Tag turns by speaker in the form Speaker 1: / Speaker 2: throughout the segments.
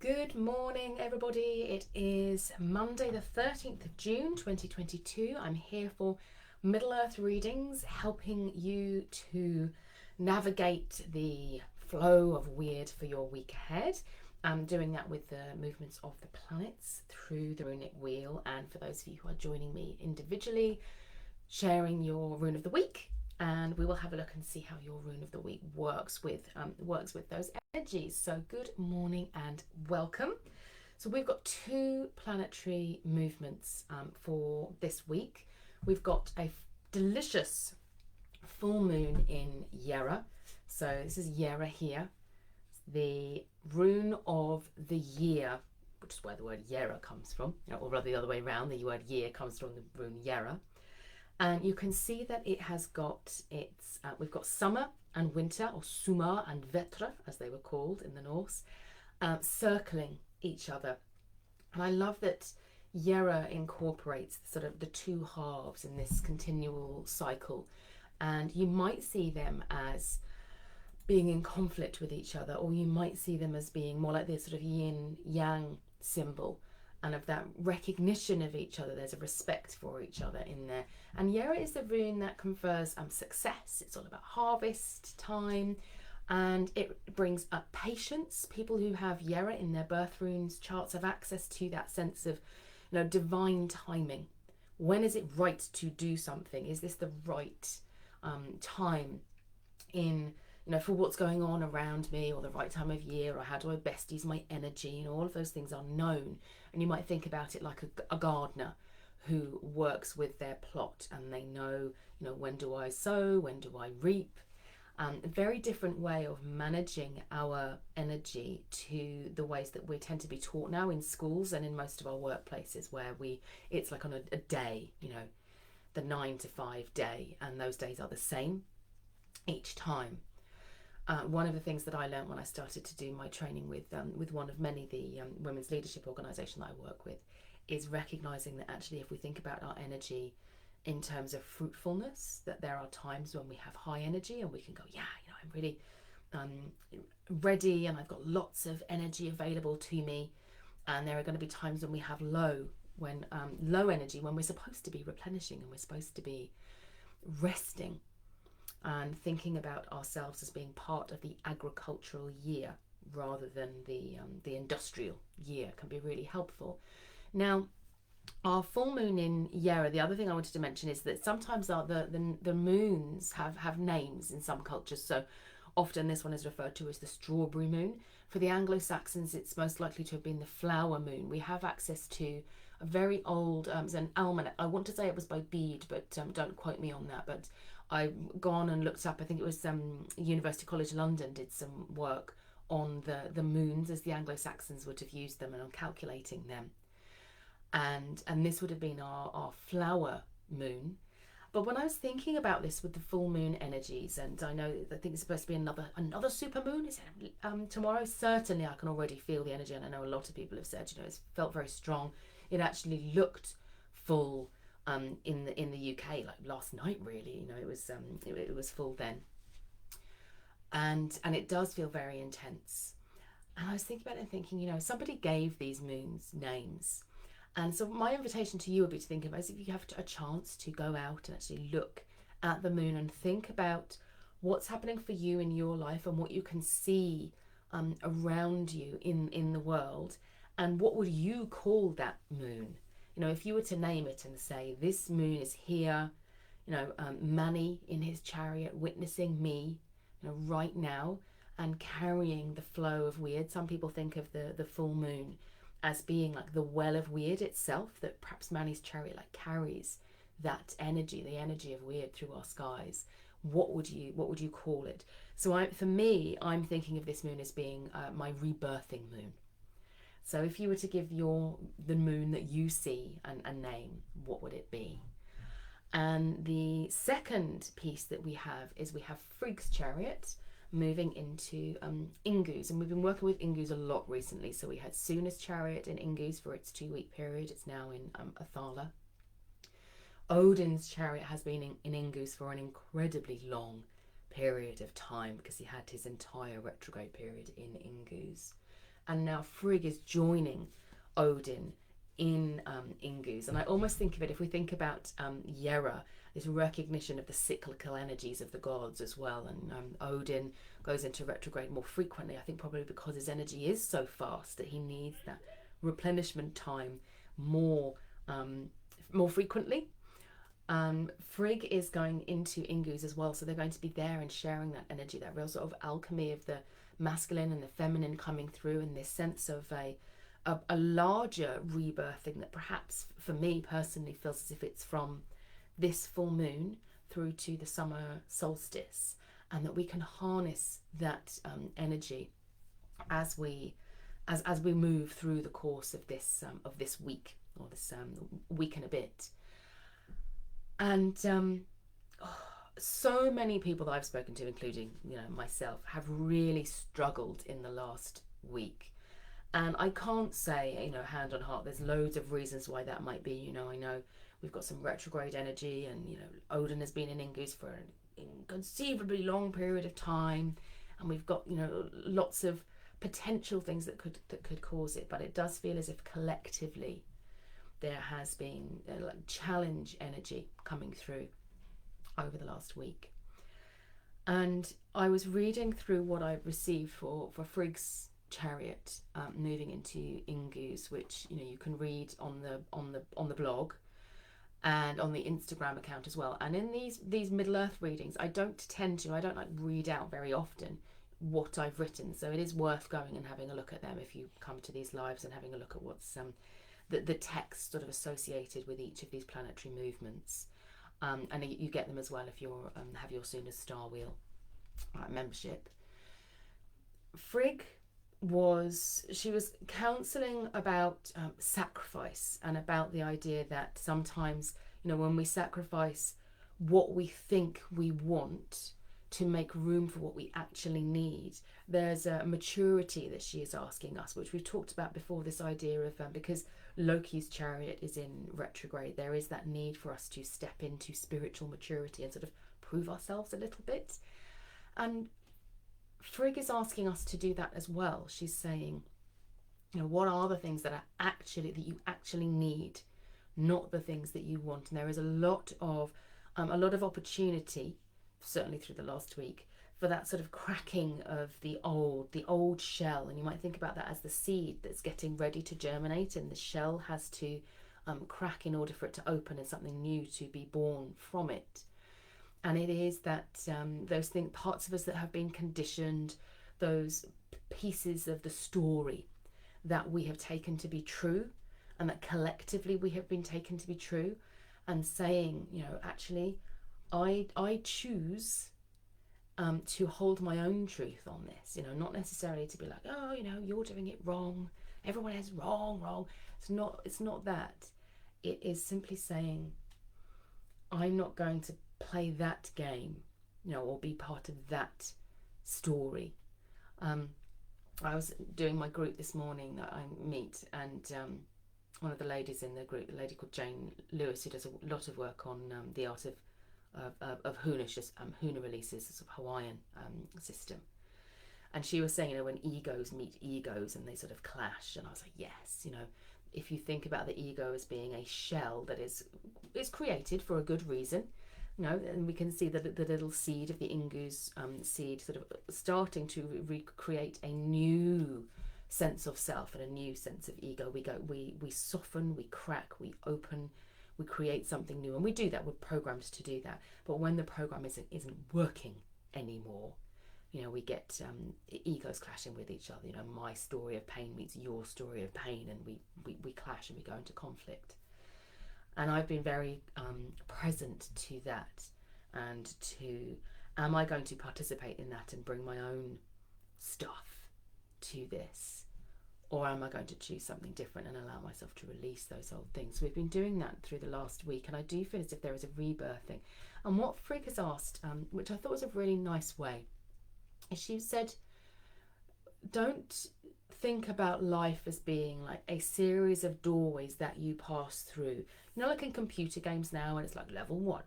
Speaker 1: Good morning, everybody. It is Monday, the 13th of June, 2022. I'm here for Middle Earth readings, helping you to navigate the flow of weird for your week ahead. I'm doing that with the movements of the planets through the runic wheel. And for those of you who are joining me individually, sharing your rune of the week, and we will have a look and see how your rune of the week works with those energies. So good morning and welcome. So we've got two planetary movements for this week. We've got a delicious full moon in Yera. So this is Yera here, the rune of the year, which is where the word Yera comes from, or rather the other way around, the word year comes from the rune Yera. And you can see that it has got we've got summer and winter, or summa and vetra, as they were called in the Norse, circling each other. And I love that Yera incorporates sort of the two halves in this continual cycle. And you might see them as being in conflict with each other, or you might see them as being more like this sort of yin yang symbol, and of that recognition of each other. There's a respect for each other in there. And Yera is the rune that confers success. It's all about harvest time, and it brings up patience. People who have Yera in their birth runes charts have access to that sense of, divine timing. When is it right to do something? Is this the right time in, for what's going on around me, or the right time of year, or how do I best use my energy? And all of those things are known. And you might think about it like a gardener who works with their plot, and they know, when do I sow, when do I reap? A very different way of managing our energy to the ways that we tend to be taught now in schools and in most of our workplaces, where it's like on a day, the 9 to 5 day, and those days are the same each time. One of the things that I learned when I started to do my training with one of many the women's leadership organisation that I work with is recognising that actually, if we think about our energy in terms of fruitfulness, that there are times when we have high energy and we can go, I'm really ready and I've got lots of energy available to me. And there are going to be times when we have low energy, when we're supposed to be replenishing and we're supposed to be resting and thinking about ourselves as being part of the agricultural year rather than the industrial year can be really helpful. Now, our full moon in Yera, the other thing I wanted to mention is that sometimes the moons have names in some cultures. So often this one is referred to as the strawberry moon. For the Anglo-Saxons, it's most likely to have been the flower moon. We have access to a very old an almanac. I want to say it was by Bede, but don't quote me on that. But I've gone and looked up, I think it was University College London did some work on the moons as the Anglo-Saxons would have used them, and on calculating them. And this would have been our flower moon. But when I was thinking about this with the full moon energies, and I think it's supposed to be another super moon, is it tomorrow? Certainly I can already feel the energy, and I know a lot of people have said, it's felt very strong. It actually looked full in the UK, like last night, really. It was full then, and it does feel very intense. And I was thinking about it and thinking, somebody gave these moons names. And so my invitation to you would be to think about, if you have a chance to go out and actually look at the moon and think about what's happening for you in your life and what you can see around you in the world, and what would you call that moon? If you were to name it and say, this moon is here, Mani in his chariot witnessing me, right now, and carrying the flow of weird. Some people think of the full moon as being like the well of weird itself, that perhaps Mani's chariot carries that energy, the energy of weird through our skies. What would you call it? So for me, I'm thinking of this moon as being my rebirthing moon. So if you were to give the moon that you see a name, what would it be? And the second piece that we have Frigg's chariot moving into Ingus, and we've been working with Ingus a lot recently. So we had Suna's chariot in Ingus for its 2-week period. It's now in Athala. Odin's chariot has been in Ingus for an incredibly long period of time, because he had his entire retrograde period in Ingus. and now Frigg is joining Odin in Ingus. And I almost think of it, if we think about Yera, this recognition of the cyclical energies of the gods as well, and Odin goes into retrograde more frequently, I think probably because his energy is so fast that he needs that replenishment time more frequently. Frigg is going into Ingus as well, so they're going to be there and sharing that energy, that real sort of alchemy of the masculine and the feminine coming through, and this sense of a larger rebirthing that perhaps for me personally feels as if it's from this full moon through to the summer solstice, and that we can harness that energy as we move through the course of this week, or this week and a bit. And so many people that I've spoken to, including myself, have really struggled in the last week. And I can't say, hand on heart, there's loads of reasons why that might be. I know we've got some retrograde energy, and Odin has been in Ingus for an inconceivably long period of time, and we've got lots of potential things that could cause it. But it does feel as if collectively there has been challenge energy coming through over the last week. And I was reading through what I received for Frigg's chariot moving into Ingus, which you can read on the blog and on the Instagram account as well. And in these Middle Earth readings, I don't read out very often what I've written, so it is worth going and having a look at them if you come to these lives, and having a look at what's the text sort of associated with each of these planetary movements. And you get them as well if you have your Sooners Star Wheel membership. Frigg was counselling about sacrifice, and about the idea that sometimes when we sacrifice what we think we want to make room for what we actually need, there's a maturity that she is asking us, which we've talked about before, this idea of because Loki's chariot is in retrograde, there is that need for us to step into spiritual maturity and sort of prove ourselves a little bit. And Frigg is asking us to do that as well. She's saying, what are the things that you actually need, not the things that you want. And there is a lot of opportunity, certainly through the last week, for that sort of cracking of the old shell. And you might think about that as the seed that's getting ready to germinate, and the shell has to crack in order for it to open and something new to be born from it. And it is that those parts of us that have been conditioned, those pieces of the story that we have taken to be true, and that collectively we have been taken to be true, and saying, actually, I choose to hold my own truth on this, not necessarily to be like, oh, you're doing it wrong, everyone is wrong. It's not that. It is simply saying, I'm not going to play that game, or be part of that story. I was doing my group this morning that I meet, and one of the ladies in the group, a lady called Jane Lewis, who does a lot of work on the art of Huna, just Huna releases, a sort of Hawaiian system. And she was saying, when egos meet egos and they sort of clash, and I was like, yes, if you think about the ego as being a shell that is created for a good reason, and we can see the little seed of the Ingus seed sort of starting to recreate a new sense of self and a new sense of ego. We soften, we crack, we open, we create something new, and we do that. We're programmed to do that. But when the program isn't working anymore, we get egos clashing with each other. My story of pain meets your story of pain, and we clash and we go into conflict. And I've been very present to that, and to, am I going to participate in that and bring my own stuff to this, or am I going to choose something different and allow myself to release those old things? So we've been doing that through the last week, and I do feel as if there is a rebirthing. And what Frigg has asked, which I thought was a really nice way, is she said, don't think about life as being like a series of doorways that you pass through. Like in computer games now, and it's like level 1,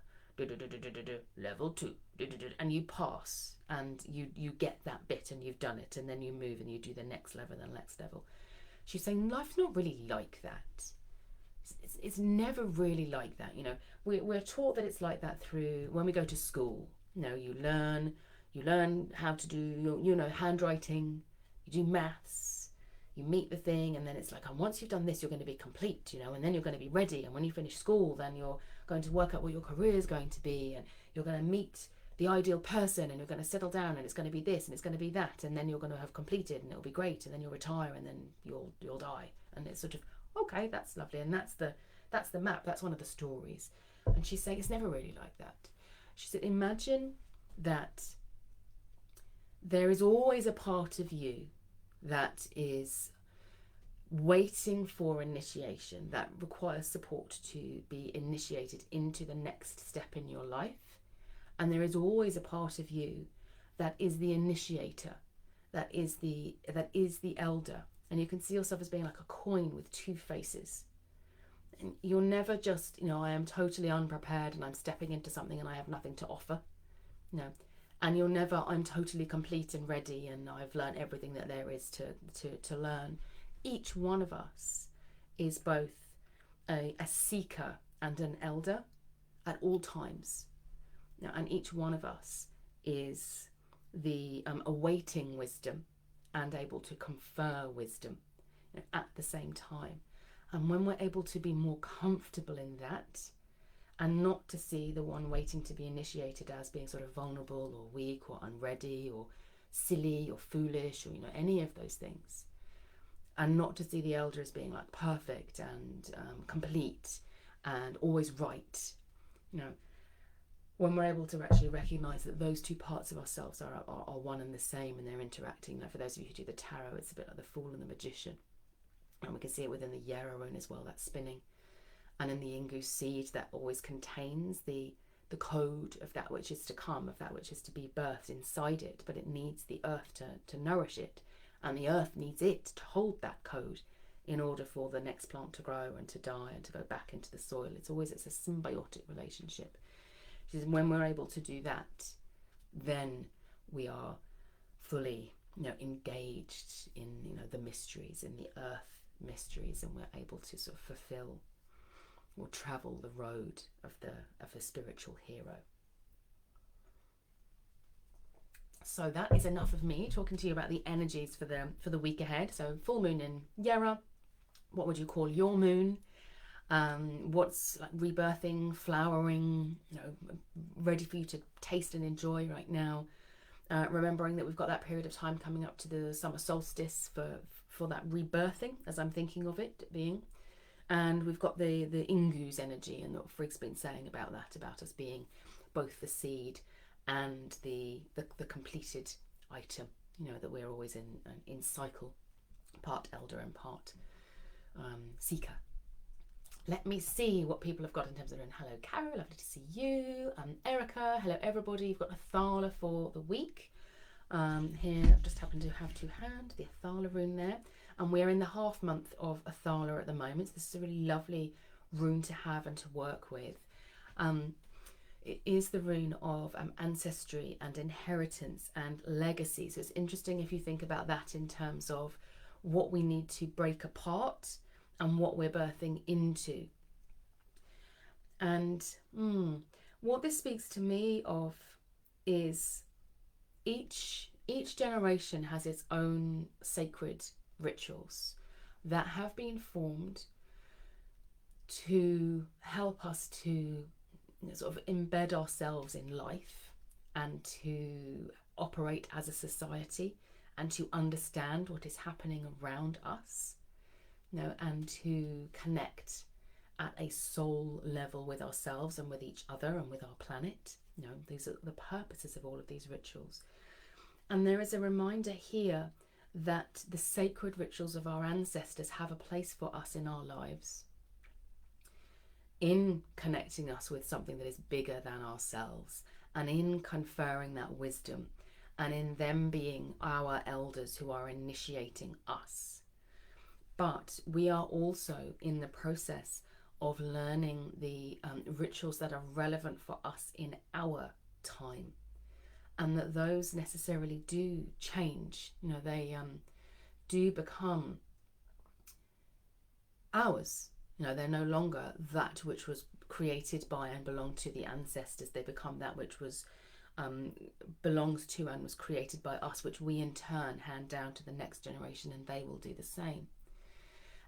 Speaker 1: level 2, and you pass, and you get that bit and you've done it, and then you move and you do the next level and the next level. She's saying life's not really like that. It's never really like that. We're taught that it's like that through when we go to school. You learn how to do handwriting, you do maths, you meet the thing, and then it's like, and once you've done this, you're going to be complete, and then you're going to be ready. And when you finish school, then you're going to work out what your career is going to be, and you're going to meet the ideal person, and you're going to settle down, and it's going to be this and it's going to be that, and then you're going to have completed, and it'll be great, and then you'll retire, and then you'll die. And it's sort of, okay, that's lovely, and that's the map, that's one of the stories. And she's saying it's never really like that. She said, imagine that there is always a part of you that is waiting for initiation, that requires support to be initiated into the next step in your life. And there is always a part of you that is the initiator, that is the elder. And you can see yourself as being like a coin with two faces. And you're never just, I am totally unprepared and I'm stepping into something and I have nothing to offer. No. And you're never, I'm totally complete and ready and I've learned everything that there is to learn. Each one of us is both a seeker and an elder at all times. And each one of us is the awaiting wisdom and able to confer wisdom at the same time. And when we're able to be more comfortable in that, and not to see the one waiting to be initiated as being sort of vulnerable or weak or unready or silly or foolish or any of those things, and not to see the elder as being like perfect and complete and always right, when we're able to actually recognize that those two parts of ourselves are one and the same, and they're interacting. For those of you who do the tarot, it's a bit like the Fool and the Magician, and we can see it within the Yarrow rune as well, that spinning, and in the Ingu seed that always contains the code of that which is to come, of that which is to be birthed inside it, but it needs the earth to nourish it, and the earth needs it to hold that code in order for the next plant to grow and to die and to go back into the soil. It's a symbiotic relationship. When we're able to do that, then we are fully engaged in the mysteries, in the earth mysteries, and we're able to sort of fulfill or travel the road of the spiritual hero. So that is enough of me talking to you about the energies for the week ahead. So full moon in Yarra. What would you call your moon? What's like rebirthing, flowering, ready for you to taste and enjoy right now. Remembering that we've got that period of time coming up to the summer solstice for that rebirthing, as I'm thinking of it being. And we've got the Ingu's energy, and what Frigg's been saying about that, about us being both the seed and the completed item, that we're always in cycle, part elder and part seeker. Let me see what people have got in terms of, hello Carol, lovely to see you. Erica, hello everybody. You've got Athala for the week. Here I've just happened to have to hand the Athala rune there. And we're in the half month of Athala at the moment. So this is a really lovely rune to have and to work with. It is the rune of ancestry and inheritance and legacy. So it's interesting if you think about that in terms of what we need to break apart and what we're birthing into. And what this speaks to me of is each generation has its own sacred rituals that have been formed to help us to sort of embed ourselves in life and to operate as a society and to understand what is happening around us. And to connect at a soul level with ourselves and with each other and with our planet. These are the purposes of all of these rituals. And there is a reminder here that the sacred rituals of our ancestors have a place for us in our lives, in connecting us with something that is bigger than ourselves, and in conferring that wisdom, and in them being our elders who are initiating us. But we are also in the process of learning the rituals that are relevant for us in our time. and that those necessarily do change. They do become ours. They're no longer that which was created by and belonged to the ancestors. They become that which was belongs to and was created by us, which we in turn hand down to the next generation, and they will do the same.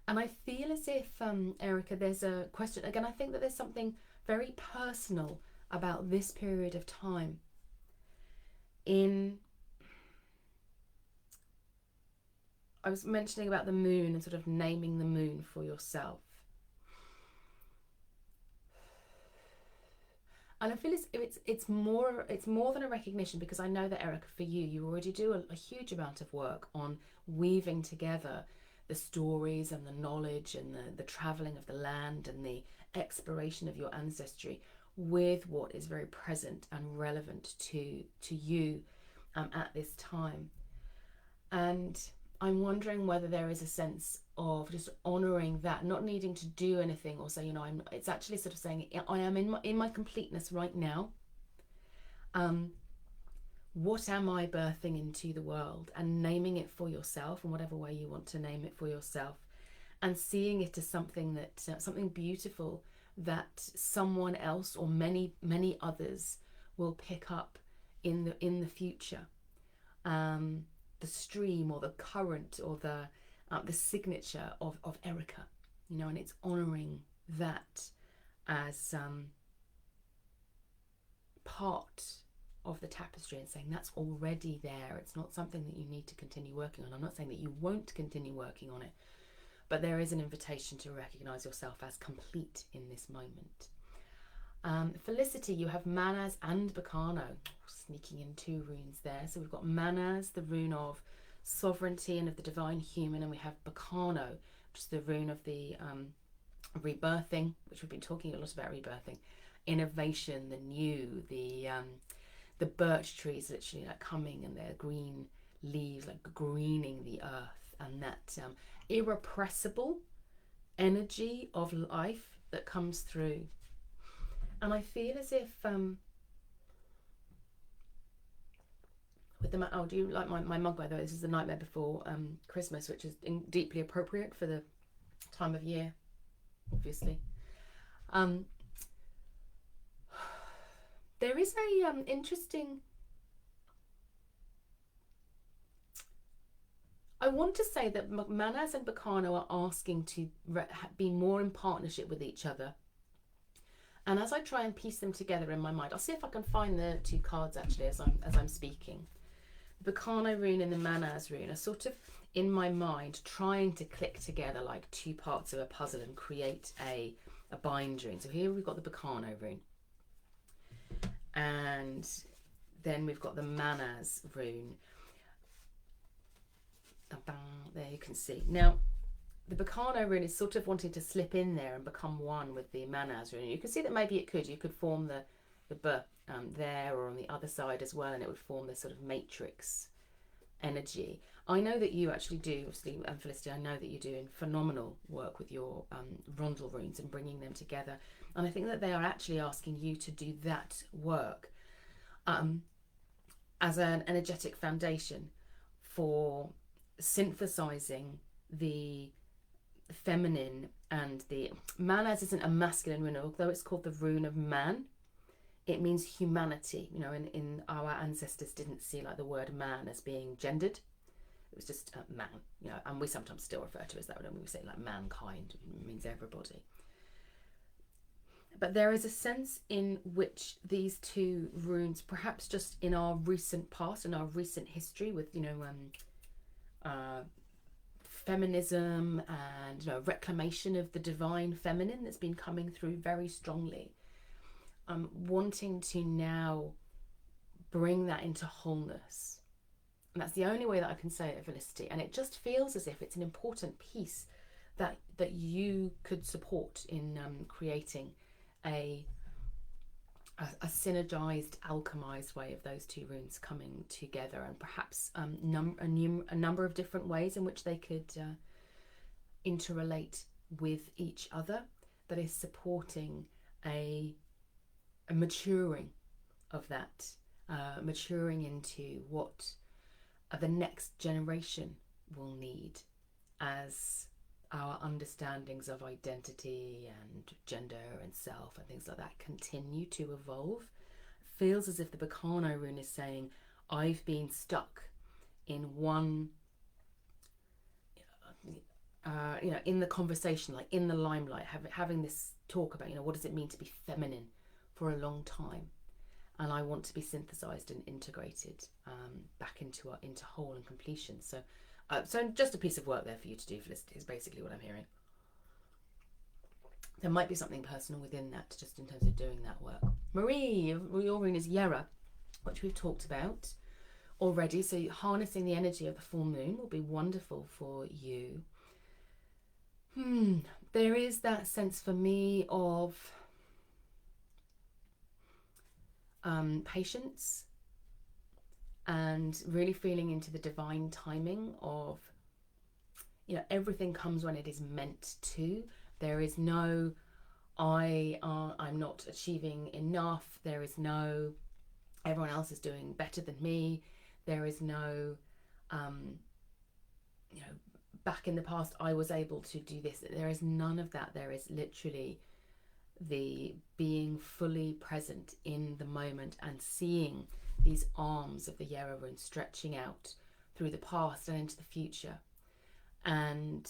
Speaker 1: And I feel as if, Erica, there's a question again. I think that there's something very personal about this period of time. I was mentioning about the moon and sort of naming the moon for yourself. And I feel it's more than a recognition, because I know that, Erica, for you already do a huge amount of work on weaving together the stories and the knowledge and the travelling of the land and the exploration of your ancestry with what is very present and relevant to you at this time. And I'm wondering whether there is a sense of just honouring that, not needing to do anything or say, it's actually sort of saying, I am in my completeness right now. What am I birthing into the world, and naming it for yourself in whatever way you want to name it for yourself, and seeing it as something something beautiful that someone else or many others will pick up in the future. The stream or the current or the signature of Erica, and it's honouring that as part of the tapestry, and saying that's already there. It's not something that you need to continue working on. I'm not saying that you won't continue working on it, but there is an invitation to recognise yourself as complete in this moment. Felicity, you have Manas and Bacano, sneaking in 2 runes there. So we've got Manas, the rune of sovereignty and of the divine human, and we have Bacano, which is the rune of the rebirthing, which we've been talking a lot about rebirthing, innovation, the new, the birch trees literally like coming and their green leaves like greening the earth, and that irrepressible energy of life that comes through. And I feel as if with the do you like my mug, by the way? This is The Nightmare Before Christmas, which is deeply appropriate for the time of year, obviously. There is a interesting, I want to say that Manas and Bacano are asking to be more in partnership with each other. And as I try and piece them together in my mind, I'll see if I can find the 2 cards actually as I'm speaking. The Bacano rune and the Manas rune are sort of in my mind trying to click together like 2 parts of a puzzle and create a bind rune. So here we've got the Bacano rune, and then we've got the Manas rune. There you can see. Now, the Bacano rune is sort of wanting to slip in there and become one with the Manas rune. You can see that maybe you could form the B there or on the other side as well, and it would form this sort of matrix energy. I know that you actually do, obviously, Felicity, I know that you do phenomenal work with your rondel runes and bringing them together. And I think that they are actually asking you to do that work as an energetic foundation for synthesizing the feminine. And the Manas isn't a masculine rune, although it's called the rune of man. It means humanity. In our ancestors didn't see like the word man as being gendered. It was just man, and we sometimes still refer to it as that when we say like mankind. It means everybody. But there is a sense in which these 2 runes, perhaps just in our recent past, in our recent history with feminism and reclamation of the divine feminine that's been coming through very strongly, wanting to now bring that into wholeness. And that's the only way that I can say it, Felicity. And it just feels as if it's an important piece that you could support in creating a synergized, alchemized way of those 2 runes coming together, and perhaps a number of different ways in which they could interrelate with each other, that is supporting a maturing of that maturing into what the next generation will need as our understandings of identity and gender and self and things like that continue to evolve. It feels as if the Bacano rune is saying, I've been stuck in one, in the conversation, like in the limelight, having this talk about, what does it mean to be feminine for a long time. And I want to be synthesized and integrated back into whole and completion. So just a piece of work there for you to do for this is basically what I'm hearing. There might be something personal within that, just in terms of doing that work. Marie, your rune is Yera, which we've talked about already. So harnessing the energy of the full moon will be wonderful for you. There is that sense for me of patience and really feeling into the divine timing of, everything comes when it is meant to. There is no, I'm not achieving enough. There is no, everyone else is doing better than me. There is no, back in the past I was able to do this. There is none of that. There is literally the being fully present in the moment and seeing these arms of the Yera rune stretching out through the past and into the future. And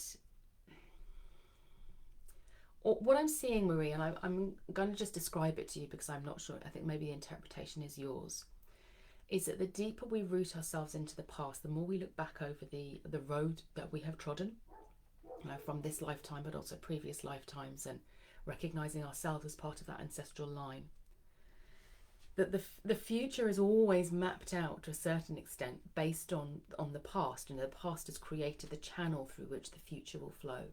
Speaker 1: what I'm seeing, Marie, and I'm going to just describe it to you because I'm not sure, I think maybe the interpretation is yours, is that the deeper we root ourselves into the past, the more we look back over the road that we have trodden, from this lifetime but also previous lifetimes, and recognizing ourselves as part of that ancestral line, that the future is always mapped out to a certain extent based on the past, and the past has created the channel through which the future will flow.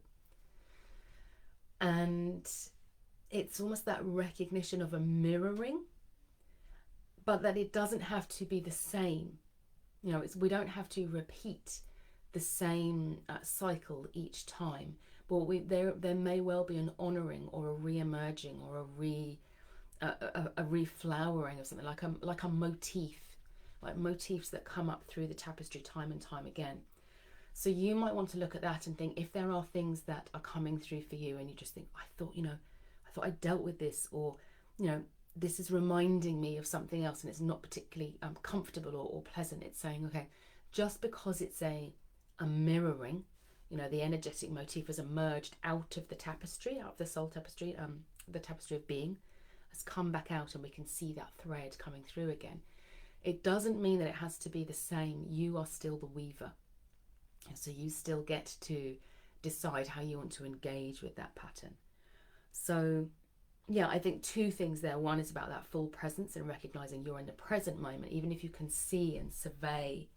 Speaker 1: And it's almost that recognition of a mirroring, but that it doesn't have to be the same. We don't have to repeat the same cycle each time, but there may well be an honouring or a re-emerging or a reflowering of something, like a motif, like motifs that come up through the tapestry time and time again. So you might want to look at that and think, if there are things that are coming through for you and you just think, I thought I dealt with this, or this is reminding me of something else and it's not particularly comfortable or pleasant. It's saying, okay, just because it's a mirroring, the energetic motif has emerged out of the tapestry, out of the soul tapestry, the tapestry of being has come back out, and we can see that thread coming through again. It doesn't mean that it has to be the same. You are still the weaver. So you still get to decide how you want to engage with that pattern. So yeah, I think two things there. One is about that full presence and recognizing you're in the present moment, even if you can see and survey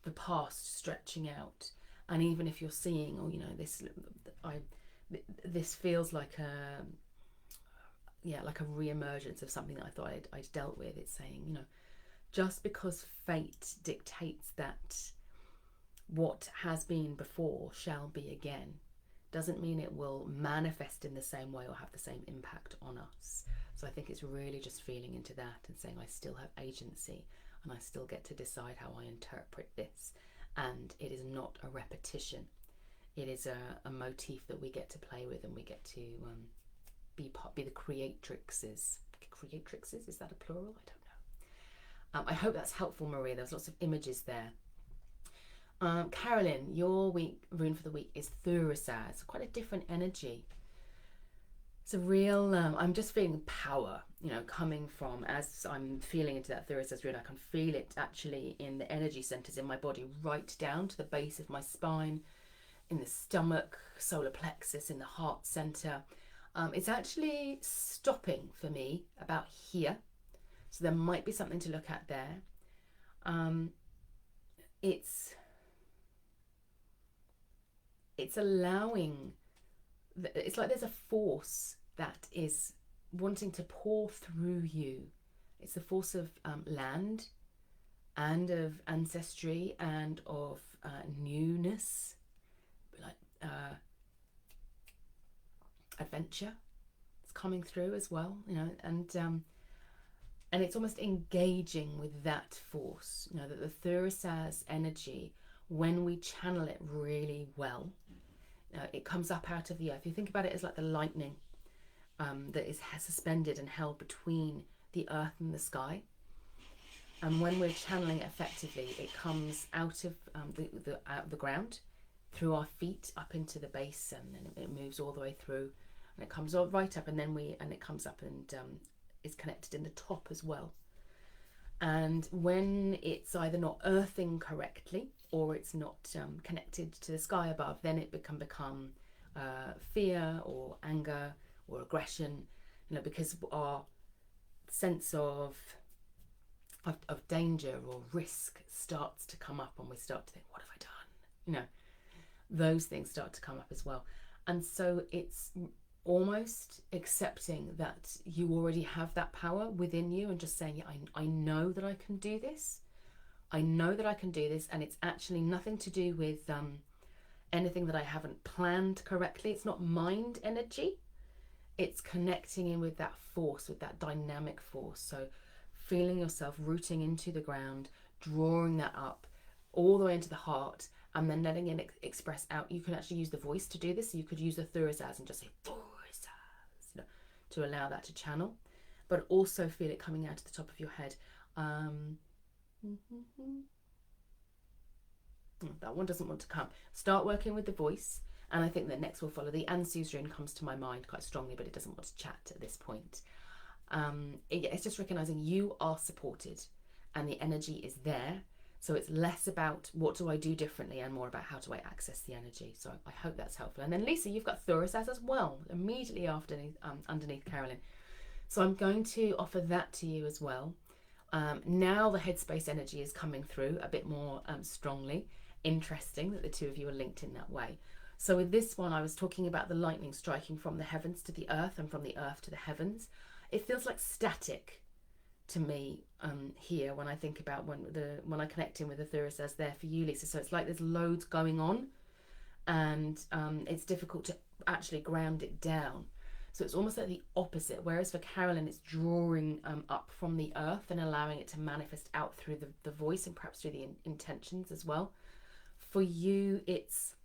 Speaker 1: the past stretching out. And even if you're seeing, this feels like a re-emergence of something that I thought I'd dealt with. It's saying, just because fate dictates that what has been before shall be again, doesn't mean it will manifest in the same way or have the same impact on us. So I think it's really just feeling into that and saying, I still have agency and I still get to decide how I interpret this. And it is not a repetition. It is a motif that we get to play with, and we get to be the creatrixes. Creatrixes, is that a plural? I don't know. I hope that's helpful, Maria. There's lots of images there. Carolyn, your rune for the week is Thurisaz. It's quite a different energy. It's a real, I'm just feeling power, coming from, as I'm feeling into that Thurisaz rune, I can feel it actually in the energy centers in my body, right down to the base of my spine, in the stomach, solar plexus, in the heart center. It's actually stopping for me about here. So there might be something to look at there. It's allowing, it's like there's a force that is wanting to pour through you. It's the force of land and of ancestry and of newness, like adventure. It's coming through as well, and And it's almost engaging with that force, you know, that the Thurisaz energy, when we channel it really well, it comes up out of the earth. You think about it as like the lightning that is suspended and held between the earth and the sky. And when we're channeling it effectively, it comes out of the ground, through our feet up into the base, and then it moves all the way through, and it comes all right up, and then it comes up and is connected in the top as well. And when it's either not earthing correctly or it's not connected to the sky above, then it can become fear or anger or aggression, you know, because our sense of danger or risk starts to come up, and we start to think, what have I done? You know, those things start to come up as well. And so it's almost accepting that you already have that power within you, and just saying, yeah, I know that I can do this. I know that I can do this, and it's actually nothing to do with anything that I haven't planned correctly. It's not mind energy. It's connecting in with that force, with that dynamic force. So feeling yourself rooting into the ground, drawing that up all the way into the heart, and then letting it express out. You can actually use the voice to do this. So you could use the Thurisaz and just say Thurisaz, you know, to allow that to channel, but also feel it coming out of the top of your head. That one doesn't want to come. Start working with the voice, and I think that next will follow. The Ansuzrin comes to my mind quite strongly, but it doesn't want to chat at this point. It's just recognizing you are supported and the energy is there. So it's less about what do I do differently and more about how do I access the energy. So I hope that's helpful. And then Lisa, you've got Thurisaz as well, immediately after underneath Carolyn. So I'm going to offer that to you as well. Now the headspace energy is coming through a bit more strongly. Interesting that the two of you are linked in that way. So with this one, I was talking about the lightning striking from the heavens to the earth and from the earth to the heavens. It feels like static to me here when I think about when I connect in with the Thurisaz there for you, Lisa. So it's like there's loads going on, and it's difficult to actually ground it down. So it's almost like the opposite. Whereas for Carolyn, it's drawing up from the earth and allowing it to manifest out through the voice and perhaps through the intentions as well. For you, it's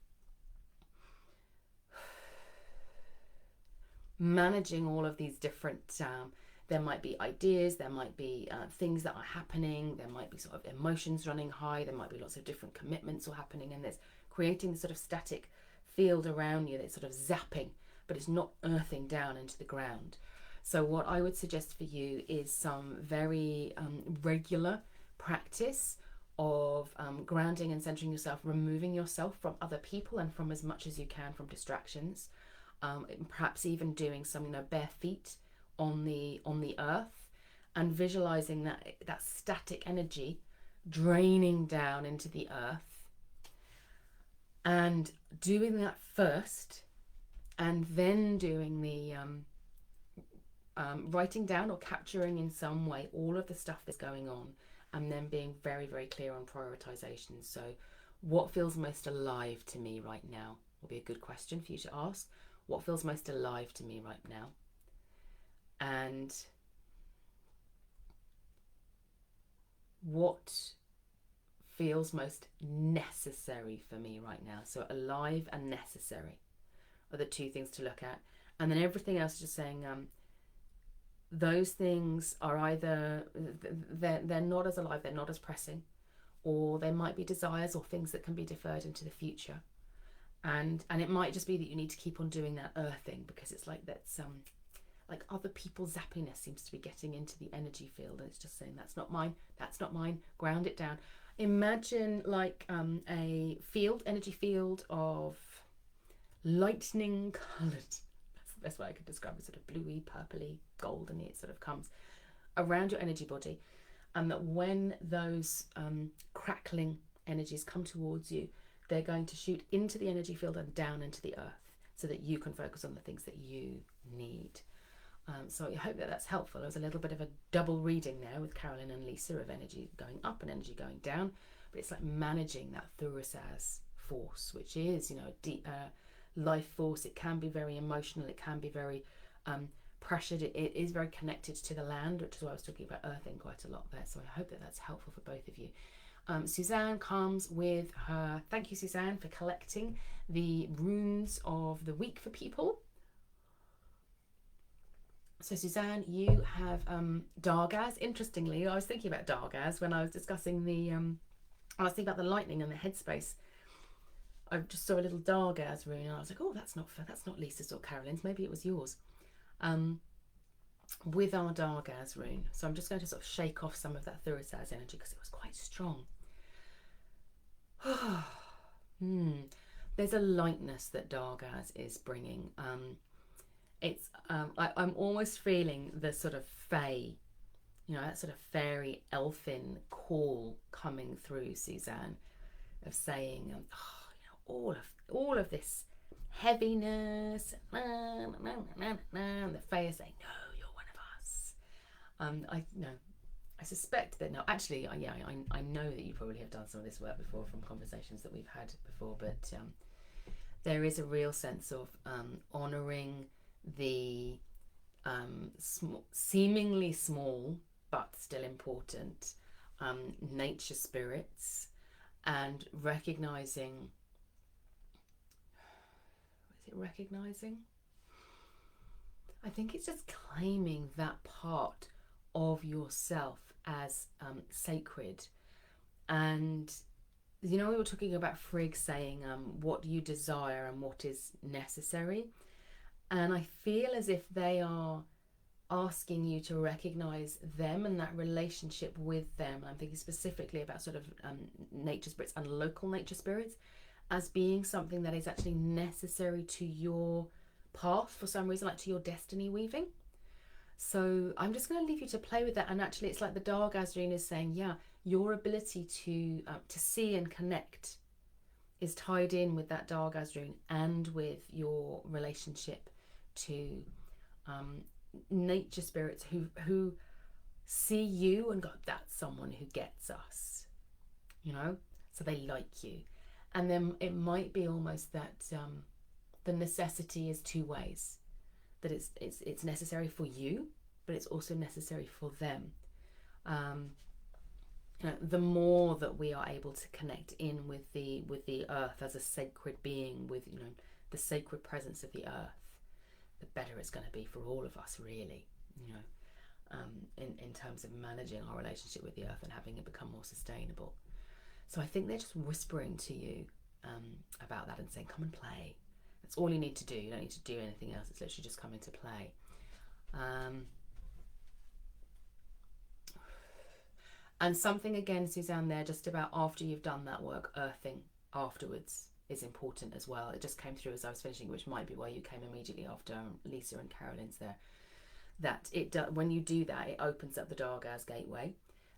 Speaker 1: managing all of these different there might be ideas, there might be things that are happening, there might be sort of emotions running high, there might be lots of different commitments all happening, and there's creating this sort of static field around you that's sort of zapping, but it's not earthing down into the ground. So what I would suggest for you is some very regular practice of grounding and centering yourself, removing yourself from other people and from as much as you can from distractions. Perhaps even doing some, you know, bare feet on the earth, and visualizing that static energy draining down into the earth, and doing that first, and then doing the writing down or capturing in some way all of the stuff that's going on, and then being very, very clear on prioritization. So what feels most alive to me right now will be a good question for you to ask. What feels most alive to me right now? And what feels most necessary for me right now? So alive and necessary are the two things to look at. And then everything else is just saying those things are either they're not as alive, they're not as pressing, or they might be desires or things that can be deferred into the future. And it might just be that you need to keep on doing that earthing, because it's like that's like other people's zappiness seems to be getting into the energy field, and it's just saying that's not mine, ground it down. Imagine like a energy field of lightning coloured, that's the best way I could describe it, sort of bluey, purpley, golden, it sort of comes around your energy body, and that when those crackling energies come towards you, they're going to shoot into the energy field and down into the earth, so that you can focus on the things that you need. So I hope that that's helpful. There was a little bit of a double reading there with Carolyn and Lisa of energy going up and energy going down, but it's like managing that Thurisaz force, which is, you know, a deep life force. It can be very emotional, it can be very pressured. It is very connected to the land, which is why I was talking about earthing quite a lot there. So I hope that that's helpful for both of you. Suzanne comes with her, thank you Suzanne for collecting the runes of the week for people. So Suzanne, you have Dargaz. Interestingly, I was thinking about Dargaz when I was discussing the, I was thinking about the lightning and the headspace. I just saw a little Dargaz rune and I was like, oh, that's not Lisa's or Carolyn's, maybe it was yours. With our Dargaz rune. So I'm just going to sort of shake off some of that Thurisaz energy because it was quite strong. There's a lightness that Dargaz is bringing. I'm almost feeling the sort of fae, that sort of fairy elfin call coming through, Suzanne, of saying, all of this heaviness, and the fae are saying, no, you're one of us. I suspect that, no, actually, I know that you probably have done some of this work before from conversations that we've had before, but there is a real sense of honouring the seemingly small but still important nature spirits, and recognizing, I think it's just claiming that part of yourself as sacred. And we were talking about Frigg saying what you desire and what is necessary, and I feel as if they are asking you to recognize them and that relationship with them. I'm thinking specifically about sort of nature spirits and local nature spirits as being something that is actually necessary to your path for some reason, like to your destiny weaving. So I'm just going to leave you to play with that. And actually, it's like the Dargaz rune is saying, yeah, your ability to see and connect is tied in with that Dargaz rune and with your relationship to nature spirits who see you and go, that's someone who gets us, so they like you. And then it might be almost that the necessity is two ways, that it's necessary for you, but it's also necessary for them. The more that we are able to connect in with the earth as a sacred being, with the sacred presence of the earth, the better it's going to be for all of us, really. In terms of managing our relationship with the earth and having it become more sustainable. So I think they're just whispering to you about that and saying, come and play. That's all you need to do. You don't need to do anything else. It's literally just come into play. And something again, Suzanne, there, just about after you've done that work, earthing afterwards is important as well. It just came through as I was finishing, which might be why you came immediately after Lisa and Carolyn's there. That when you do that, it opens up the Dargaz gateway,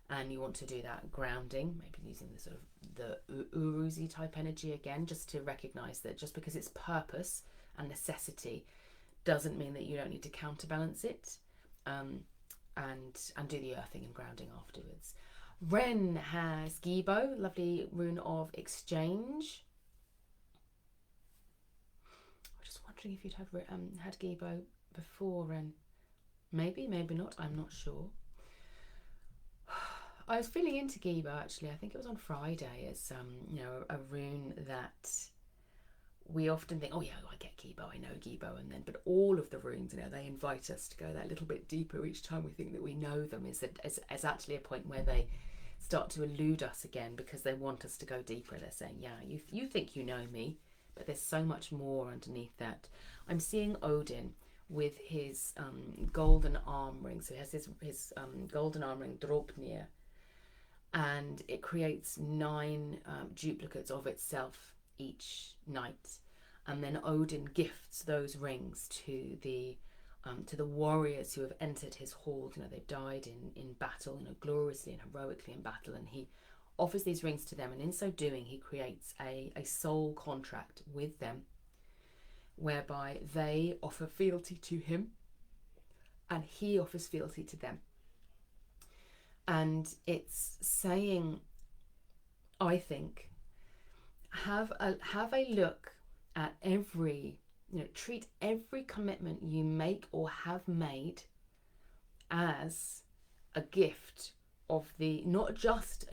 Speaker 1: and you want to do that grounding, maybe using the sort of the Uruzi type energy again, just to recognise that just because it's purpose and necessity doesn't mean that you don't need to counterbalance it, and do the earthing and grounding afterwards. Ren has Gibo, lovely rune of exchange. I'm just wondering if you'd had Gibo before, Ren. Maybe not, I'm not sure. I was feeling into Gibo actually. I think it was on Friday. It's a rune that we often think, oh yeah, I get Gibo, I know Gibo, but all of the runes, they invite us to go that little bit deeper each time we think that we know them. Is actually a point where they start to elude us again because they want us to go deeper. They're saying, yeah, you think you know me, but there's so much more underneath that. I'm seeing Odin with his golden arm ring. So he has his golden arm ring, Dropnir, and it creates 9 duplicates of itself each night. And then Odin gifts those rings to the warriors who have entered his hall. They've died in battle, gloriously and heroically in battle, and he offers these rings to them, and in so doing he creates a soul contract with them whereby they offer fealty to him and he offers fealty to them. And it's saying, I think, have a look at every treat every commitment you make or have made as a gift of the, not just,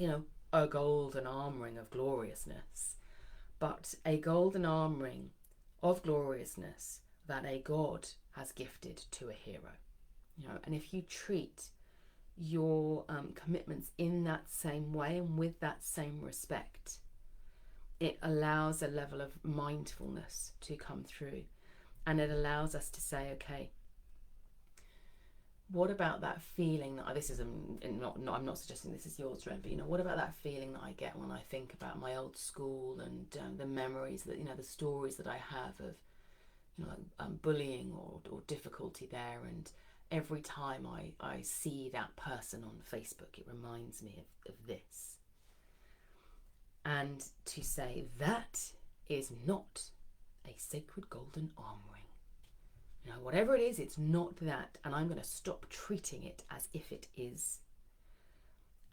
Speaker 1: a golden arm ring of gloriousness, but a golden arm ring of gloriousness that a god has gifted to a hero. And if you treat your commitments in that same way and with that same respect, it allows a level of mindfulness to come through, and it allows us to say, okay, what about that feeling that this is I'm not suggesting this is yours, Ren, but what about that feeling that I get when I think about my old school and the memories that the stories that I have of bullying or difficulty there, and every time I see that person on Facebook, it reminds me of this. And to say that is not a sacred golden arm ring. Whatever it is, it's not that, and I'm going to stop treating it as if it is.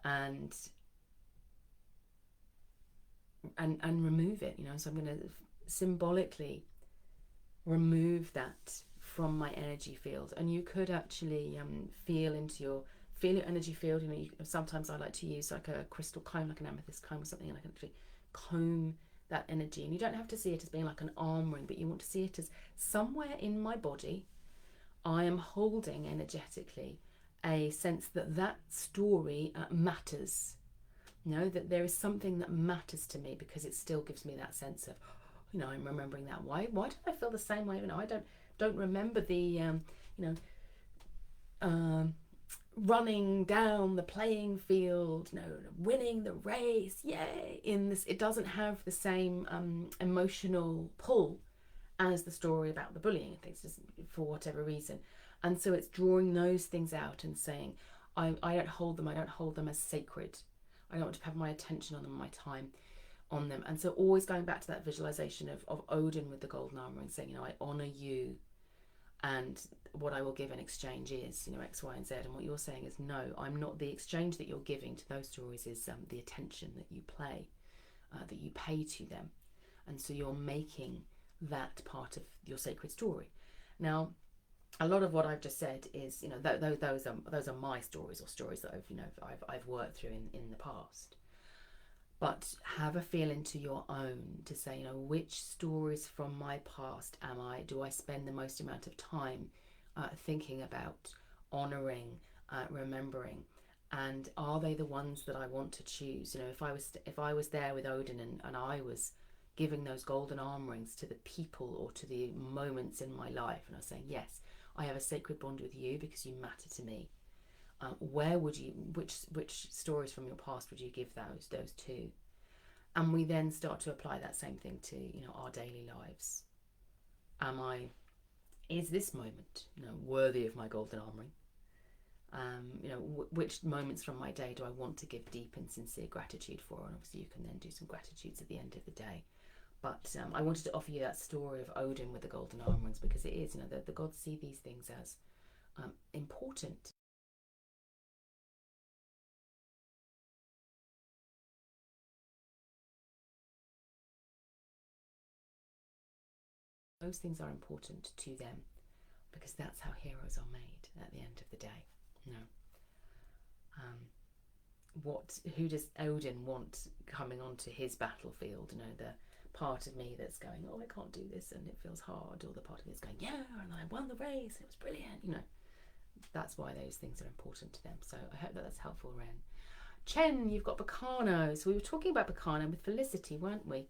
Speaker 1: And remove it, so I'm going to symbolically remove that from my energy field. And you could actually feel your energy field. Sometimes I like to use like a crystal comb, like an amethyst comb or something, and I can actually comb that energy. And you don't have to see it as being like an arm ring, but you want to see it as somewhere in my body I am holding energetically a sense that story matters. That there is something that matters to me, because it still gives me that sense of, I'm remembering that. Why don't I feel the same way? I don't remember the running down the playing field, winning the race, yay! It doesn't have the same emotional pull as the story about the bullying and things, just for whatever reason. And so it's drawing those things out and saying, I don't hold them as sacred. I don't want to have my attention on them, my time on them. And so always going back to that visualization of Odin with the golden armor and saying, I honor you, and what I will give in exchange is, X, Y, and Z. And what you're saying is, no, I'm not. The exchange that you're giving to those stories is the attention that you that you pay to them. And so you're making that part of your sacred story. Now, a lot of what I've just said is, those are my stories, or stories that I've worked through in the past. But have a feel into your own to say, which stories from my past do I spend the most amount of time thinking about, honouring, remembering, and are they the ones that I want to choose? If I was there with Odin and I was giving those golden arm rings to the people or to the moments in my life, and I was saying, yes, I have a sacred bond with you because you matter to me. Which stories from your past would you give those to? And we then start to apply that same thing to our daily lives. Is this moment worthy of my golden arm ring? Which moments from my day do I want to give deep and sincere gratitude for? And obviously you can then do some gratitudes at the end of the day. But I wanted to offer you that story of Odin with the golden arm rings, because it is, the gods see these things as important. Those things are important to them, because that's how heroes are made at the end of the day. Who does Odin want coming onto his battlefield? The part of me that's going, I can't do this and it feels hard, or the part of me that's going, yeah, and I won the race, it was brilliant. That's why those things are important to them. So I hope that's helpful, Ren. Chen, you've got Bacano. So we were talking about Bacano with Felicity, weren't we?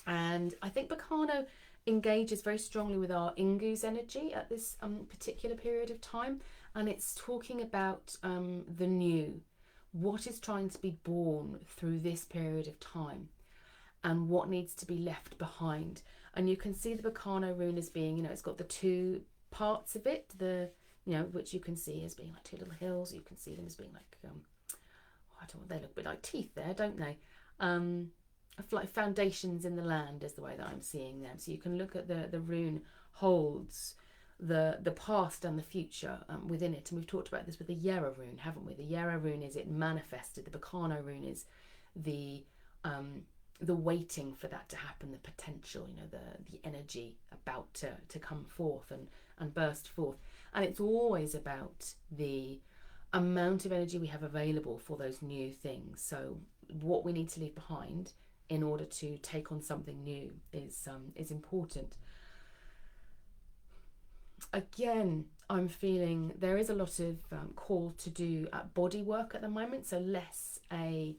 Speaker 1: And I think Bacano engages very strongly with our Ingu's energy at this particular period of time, and it's talking about the new, what is trying to be born through this period of time, and what needs to be left behind. And you can see the Bacano rune as being, it's got the two parts of it, which you can see as being like two little hills. You can see them as being like, they look a bit like teeth there, don't they? Like foundations in the land is the way that I'm seeing them. So you can look at the rune holds the past and the future within it. And we've talked about this with the Yera rune, haven't we? The Yera rune is it manifested. The Bacano rune is the the waiting for that to happen, the potential, you know, the energy about to come forth and burst forth. And it's always about the amount of energy we have available for those new things. So what we need to leave behind in order to take on something new is important. Again, I'm feeling there is a lot of call to do body work at the moment, so less I'm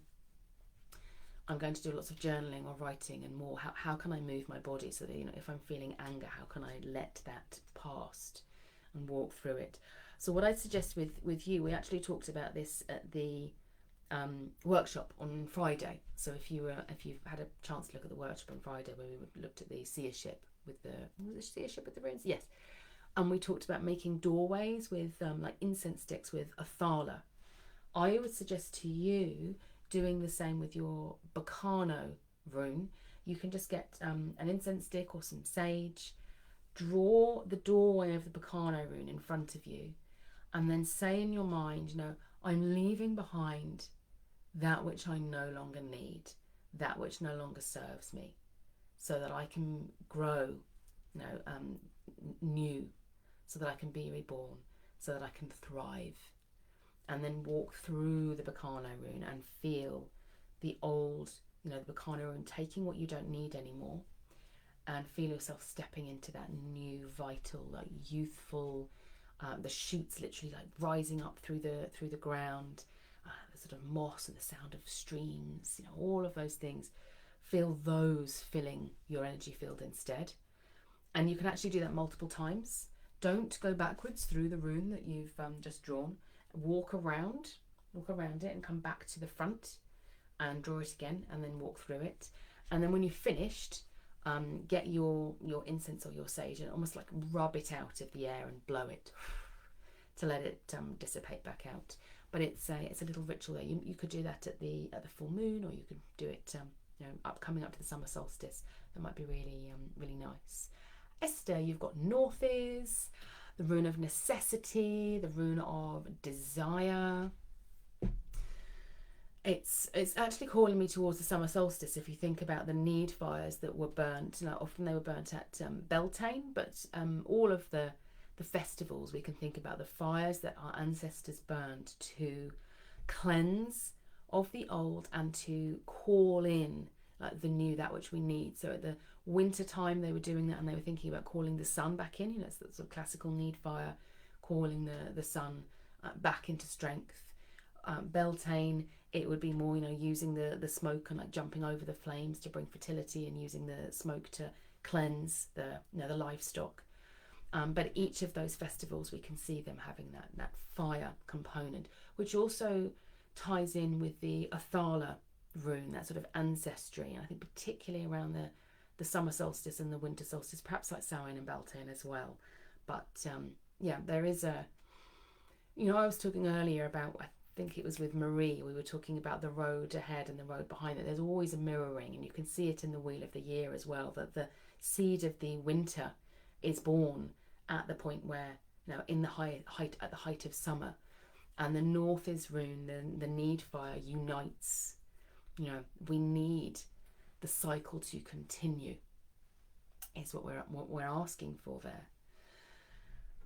Speaker 1: going to do lots of journaling or writing, and more how can I move my body so that, you know, if I'm feeling anger, how can I let that past and walk through it. So what I'd suggest with you, we actually talked about this at the workshop on Friday. So if you've had a chance to look at the workshop on Friday, where we looked at the seership with the seership with the runes, yes, and we talked about making doorways with like incense sticks with athala. I would suggest to you doing the same with your Bacano rune. You can just get an incense stick or some sage, draw the doorway of the Bacano rune in front of you, and then say in your mind, you know, I'm leaving behind that which I no longer need, that which no longer serves me, so that I can grow, you know, new, so that I can be reborn, so that I can thrive. And then walk through the Bacano rune and feel the old, you know, the Bacano rune taking what you don't need anymore, and feel yourself stepping into that new, vital, like youthful, the shoots literally like rising up through the ground, the sort of moss and the sound of streams, you know, all of those things. Feel those filling your energy field instead. And you can actually do that multiple times. Don't go backwards through the rune that you've just drawn. Walk around it and come back to the front and draw it again, and then walk through it. And then when you've finished, get your incense or your sage and almost like rub it out of the air and blow it to let it dissipate back out. But it's a little ritual there. You could do that at the full moon, or you could do it you know, coming up to the summer solstice. That might be really really nice. Esther, you've got Northes, the rune of necessity, the rune of desire. It's actually calling me towards the summer solstice. If you think about the need fires that were burnt, you know, often they were burnt at Beltane, but all of the festivals, we can think about the fires that our ancestors burned to cleanse of the old and to call in like the new, that which we need. So at the winter time they were doing that, and they were thinking about calling the sun back in. You know, it's that sort of classical need fire, calling the sun back into strength. Beltane, it would be more, you know, using the smoke and like jumping over the flames to bring fertility, and using the smoke to cleanse the livestock. But each of those festivals, we can see them having that fire component, which also ties in with the athala rune, that sort of ancestry. And I think particularly around the summer solstice and the winter solstice, perhaps like Samhain and Beltane as well. But yeah, there is a, you know, I was talking earlier about, I think it was with Marie, we were talking about the road ahead and the road behind it. There's always a mirroring, and you can see it in the wheel of the year as well, that the seed of the winter is born at the point where, you know, in the height of summer. And the Northes rune, the need fire, unites. You know, we need the cycle to continue, is what we're asking for there.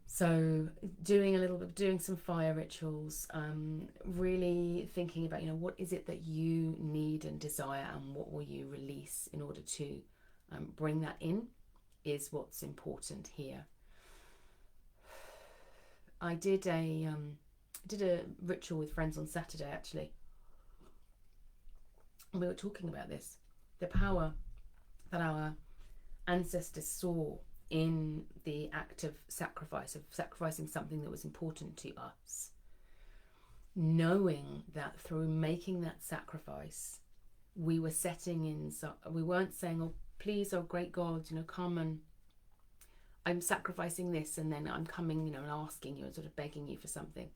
Speaker 1: So doing some fire rituals, really thinking about, you know, what is it that you need and desire, and what will you release in order to bring that in, is what's important here. I did a ritual with friends on Saturday, actually. And we were talking about this, the power that our ancestors saw in the act of sacrificing something that was important to us, knowing that through making that sacrifice, we were setting in, we weren't saying, oh please, oh great God, you know, come and I'm sacrificing this, and then I'm coming, you know, and asking you and sort of begging you for something.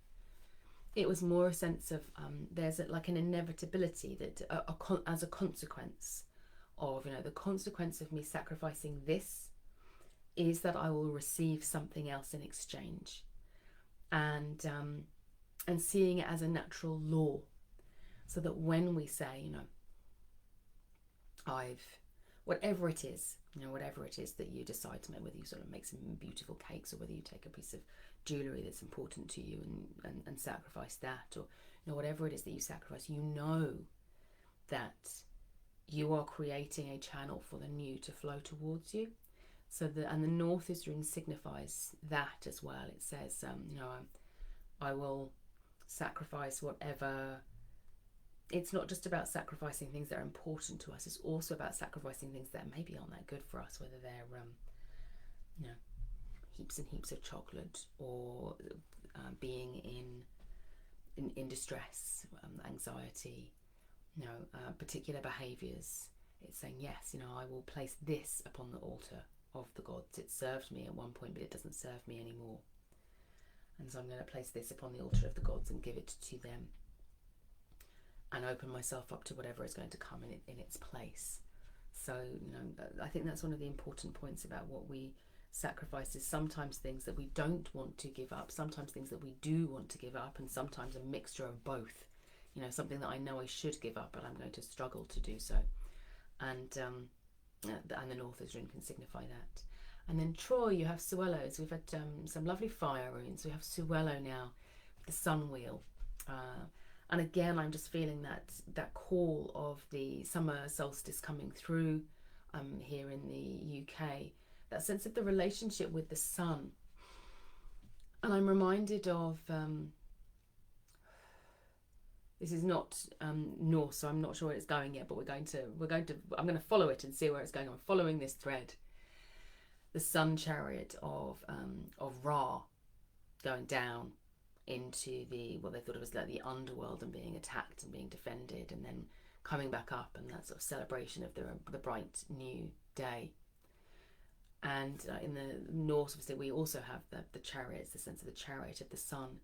Speaker 1: It was more a sense of there's like an inevitability that as a consequence of, you know, the consequence of me sacrificing this is that I will receive something else in exchange, and seeing it as a natural law, so that when we say, you know, I've, whatever it is, whatever it is that you decide to make, whether you sort of make some beautiful cakes, or whether you take a piece of jewellery that's important to you and sacrifice that, or whatever it is that you sacrifice, that you are creating a channel for the new to flow towards you. And the Northeast rune signifies that as well. It says, I will sacrifice whatever. It's not just about sacrificing things that are important to us. It's also about sacrificing things that maybe aren't that good for us, whether they're, heaps and heaps of chocolate, or being in distress, anxiety, particular behaviours. It's saying, yes, I will place this upon the altar of the gods. It served me at one point, but it doesn't serve me anymore. And so I'm going to place this upon the altar of the gods and give it to them, and open myself up to whatever is going to come in its place. So, I think that's one of the important points about what we sacrifice, is sometimes things that we don't want to give up, sometimes things that we do want to give up, and sometimes a mixture of both. Something that I know I should give up, but I'm going to struggle to do so. And the Northeast rune can signify that. And then Troy, you have Suellos. We've had some lovely fire runes. We have Suello now, the sun wheel. And again, I'm just feeling that call of the summer solstice coming through here in the UK. That sense of the relationship with the sun. And I'm reminded of... this is not Norse, so I'm not sure where it's going yet, but I'm going to follow it and see where it's going. I'm following this thread. The sun chariot of Ra going down into what they thought it was like the underworld, and being attacked and being defended, and then coming back up, and that sort of celebration of the bright new day. And in the Norse, obviously, we also have the chariots, the sense of the chariot of the sun,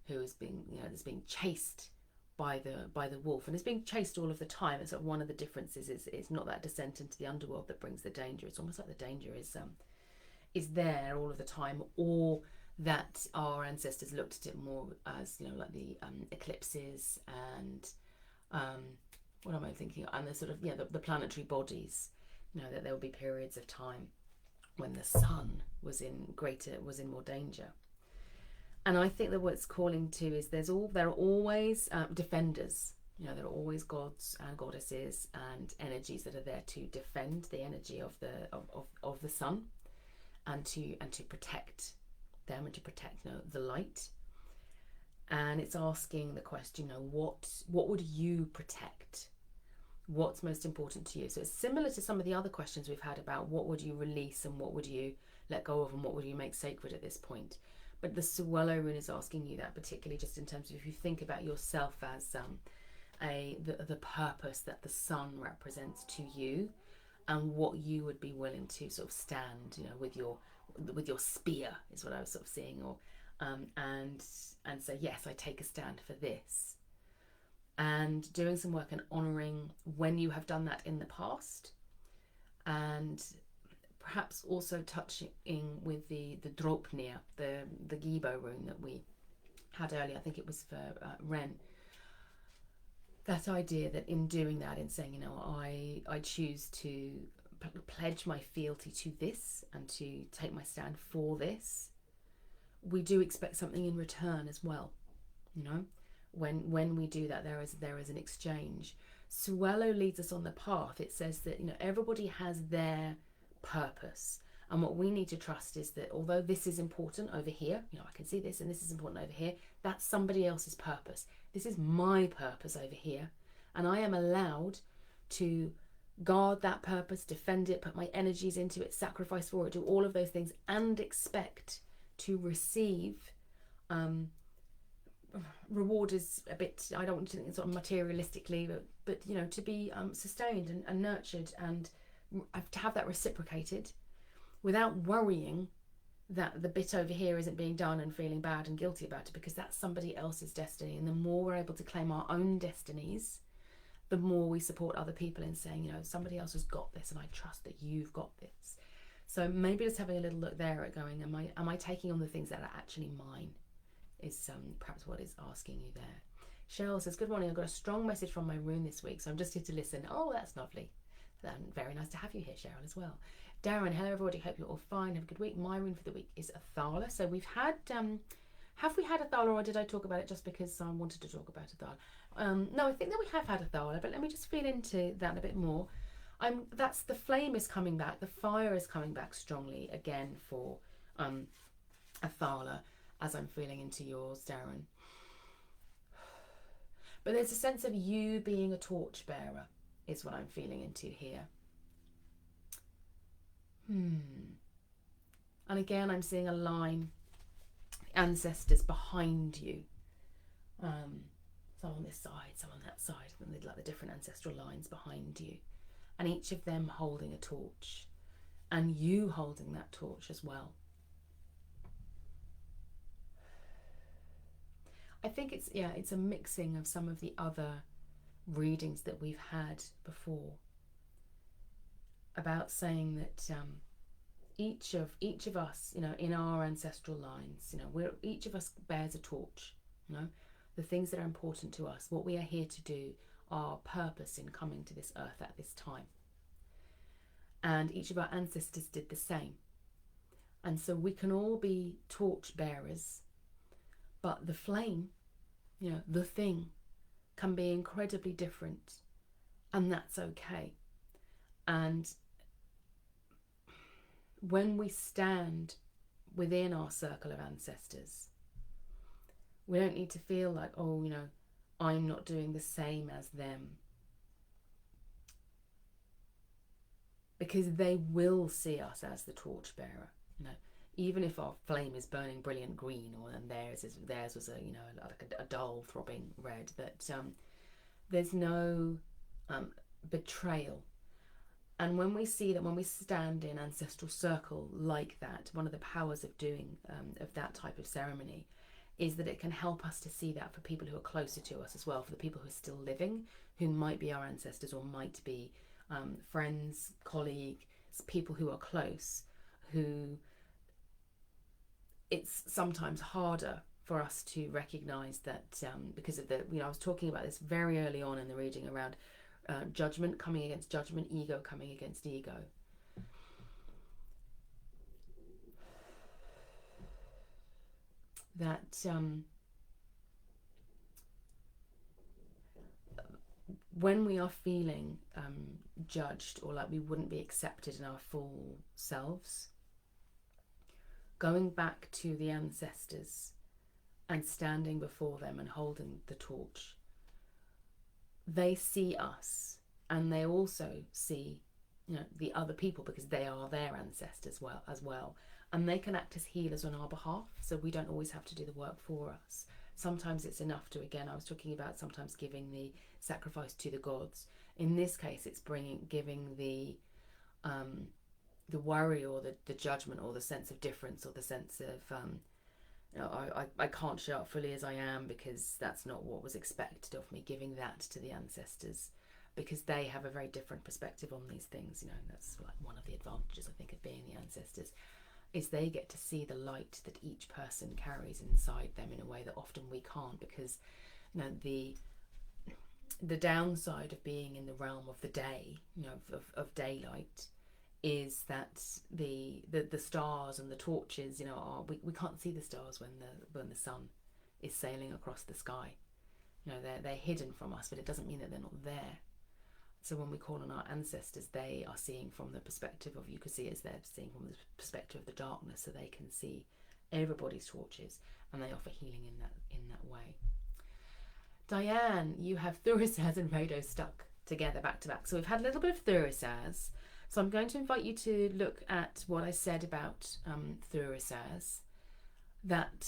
Speaker 1: who is being chased by the wolf, and is being chased all of the time. It's sort of one of the differences is it's not that descent into the underworld that brings the danger. It's almost like the danger is there all of the time, or that our ancestors looked at it more as like the eclipses and what am I thinking? And the sort of the planetary bodies. That there will be periods of time when the sun was in more danger. And I think that what it's calling to is there are always defenders. There are always gods and goddesses and energies that are there to defend the energy of the sun, and to protect them, and to protect the light. And it's asking the question, what would you protect? What's most important to you? So it's similar to some of the other questions we've had about what would you release and what would you let go of and what would you make sacred at this point. But the Suello rune is asking you that, particularly just in terms of if you think about yourself as the purpose that the sun represents to you, and what you would be willing to sort of stand, with your spear is what I was sort of seeing, or and say, yes, I take a stand for this, and doing some work and honouring when you have done that in the past, and perhaps also touching with the Dropnir, the Gibo rune that we had earlier. I think it was for Ren. That idea that in doing that, in saying, I choose to pledge my fealty to this and to take my stand for this, we do expect something in return as well. When we do that, there is an exchange. Suello leads us on the path. It says that everybody has their purpose, and what we need to trust is that although this is important over here, I can see this, and this is important over here, that's somebody else's purpose. This is my purpose over here, and I am allowed to guard that purpose, defend it, put my energies into it, sacrifice for it, do all of those things, and expect to receive reward is a bit, I don't want to think sort of materialistically, but to be sustained and nurtured, and to have that reciprocated without worrying that the bit over here isn't being done and feeling bad and guilty about it, because that's somebody else's destiny. And the more we're able to claim our own destinies, the more we support other people in saying, somebody else has got this, and I trust that you've got this. So maybe just having a little look there at going, am I taking on the things that are actually mine, is perhaps what is asking you there. Cheryl says, good morning, I've got a strong message from my rune this week, so I'm just here to listen. Oh, that's lovely. Then very nice to have you here, Cheryl, as well. Darren, hello everybody, hope you're all fine, have a good week. My rune for the week is Athala. So we've had, have we had Athala, or did I talk about it just because I wanted to talk about Athala? No, I think that we have had Athala, but let me just feel into that a bit more. That's the flame is coming back, the fire is coming back strongly again for Athala, as I'm feeling into yours, Darren. But there's a sense of you being a torchbearer is what I'm feeling into here. And again, I'm seeing a line, ancestors behind you. Some on this side, some on that side, and they'd like the different ancestral lines behind you. And each of them holding a torch. And you holding that torch as well. I think it's a mixing of some of the other readings that we've had before about saying that each of us, in our ancestral lines, each of us bears a torch. The things that are important to us, what we are here to do, our purpose in coming to this earth at this time. And each of our ancestors did the same. And so we can all be torch bearers, but the flame, the thing, can be incredibly different, and that's okay. And when we stand within our circle of ancestors, we don't need to feel like, I'm not doing the same as them, because they will see us as the torchbearer. Even if our flame is burning brilliant green, and theirs was a dull throbbing red, that there's no betrayal. And when we see that, when we stand in ancestral circle like that, one of the powers of doing of that type of ceremony is that it can help us to see that for people who are closer to us as well, for the people who are still living, who might be our ancestors or might be friends, colleagues, people who are close, who it's sometimes harder for us to recognise that because of I was talking about this very early on in the reading around judgment coming against judgment, ego coming against ego. That when we are feeling judged, or like we wouldn't be accepted in our full selves, going back to the ancestors and standing before them and holding the torch, they see us, and they also see the other people, because they are their ancestors as well, and they can act as healers on our behalf, so we don't always have to do the work for us. Sometimes it's enough to, again, I was talking about sometimes giving the sacrifice to the gods. In this case, it's giving the worry, or the judgment, or the sense of difference, or the sense of I can't show up fully as I am because that's not what was expected of me, giving that to the ancestors, because they have a very different perspective on these things. That's like one of the advantages, I think, of being the ancestors, is they get to see the light that each person carries inside them in a way that often we can't, because the downside of being in the realm of the day, of daylight, is that the stars and the torches, we can't see the stars when the sun is sailing across the sky. They're hidden from us, but it doesn't mean that they're not there. So when we call on our ancestors, they are seeing from the perspective of, you could see as they're seeing from the perspective of the darkness, so they can see everybody's torches, and they offer healing in that way. Diane, you have Thurisaz and Rado stuck together back to back. So we've had a little bit of Thurisaz. So I'm going to invite you to look at what I said about Thurisaz, that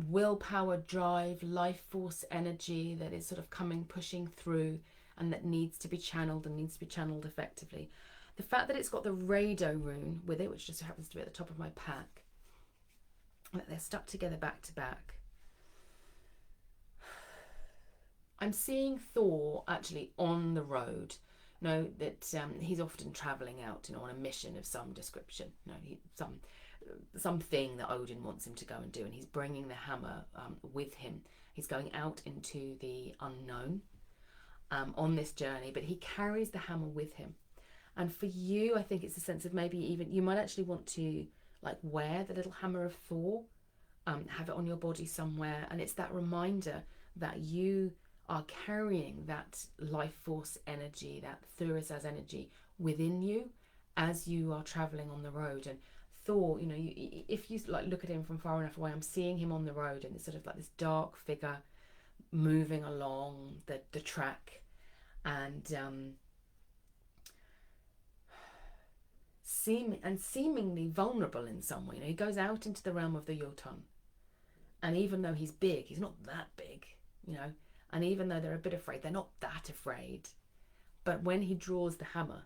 Speaker 1: willpower, drive, life force energy that is sort of pushing through, and that needs to be channeled, and needs to be channeled effectively. The fact that it's got the Rado rune with it, which just happens to be at the top of my pack, that they're stuck together back to back. I'm seeing Thor actually on the road. That he's often travelling out, on a mission of some description. Something that Odin wants him to go and do, and he's bringing the hammer with him. He's going out into the unknown, on this journey, but he carries the hammer with him. And for you, I think it's a sense of maybe even you might actually want to like wear the little hammer of Thor, have it on your body somewhere, and it's that reminder that you are carrying that life force energy, that Thurisaz energy within you as you are traveling on the road. And Thor, you know, if you like look at him from far enough away, I'm seeing him on the road, and it's sort of like this dark figure moving along the track, and seemingly vulnerable in some way. You know, he goes out into the realm of the Jotun, and even though he's big, he's not that big, you know. And even though they're a bit afraid, they're not that afraid. But when he draws the hammer,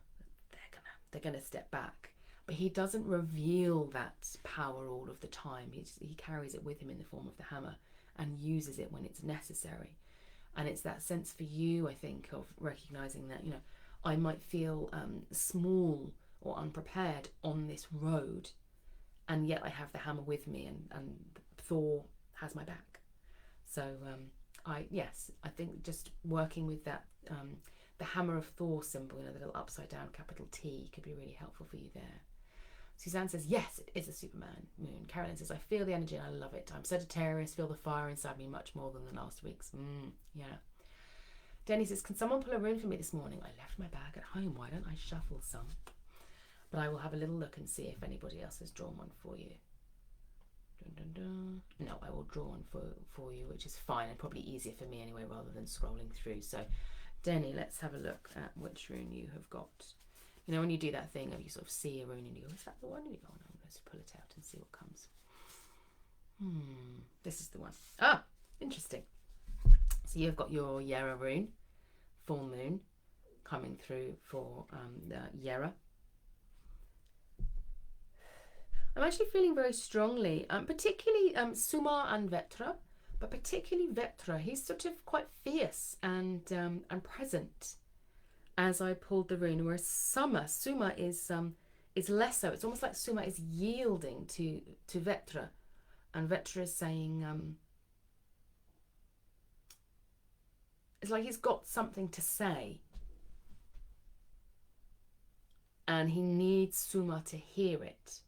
Speaker 1: they're gonna step back. But he doesn't reveal that power all of the time. He carries it with him in the form of the hammer and uses it when it's necessary. And it's that sense for you, I think, of recognizing that, you know, I might feel small or unprepared on this road, and yet I have the hammer with me, and Thor has my back. So I think just working with that, the hammer of Thor symbol, you know, the little upside down capital T, could be really helpful for you there. Suzanne says, yes, it is a Superman moon. Carolyn says, I feel the energy and I love it. I'm Sagittarius, feel the fire inside me much more than the last week's. Yeah. Denny says, can someone pull a rune for me this morning? I left my bag at home. Why don't I shuffle some? But I will have a little look and see if anybody else has drawn one for you. Dun, dun, dun. No, I will draw one for you, which is fine and probably easier for me anyway, rather than scrolling through. So, Denny, let's have a look at which rune you have got. You know, when you do that thing of you sort of see a rune and you go, is that the one? And you go, oh, no, let's pull it out and see what comes. This is the one. Ah, interesting. So you've got your Yera rune, full moon, coming through for the Yera. I'm actually feeling very strongly, particularly Sumar and Vetra, but particularly Vetra. He's sort of quite fierce and present as I pulled the rune, whereas Suma is less so. It's almost like Suma is yielding to Vetra, and Vetra is saying, it's like he's got something to say, and he needs Suma to hear it.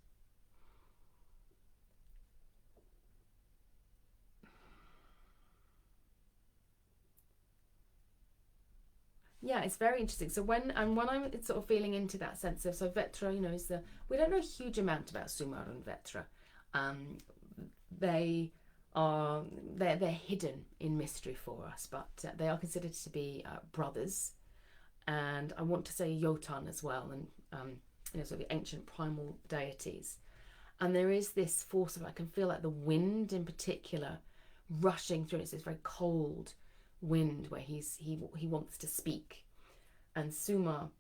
Speaker 1: Yeah, it's very interesting. So when I'm sort of feeling into that sense of, so Vetra, you know, we don't know a huge amount about Sumar and Vetra. They're hidden in mystery for us, but they are considered to be brothers, and I want to say Jotun as well, and you know, sort of the ancient primal deities. And there is this force of, I can feel like the wind in particular rushing through. It's this very cold wind where he wants to speak, and Suma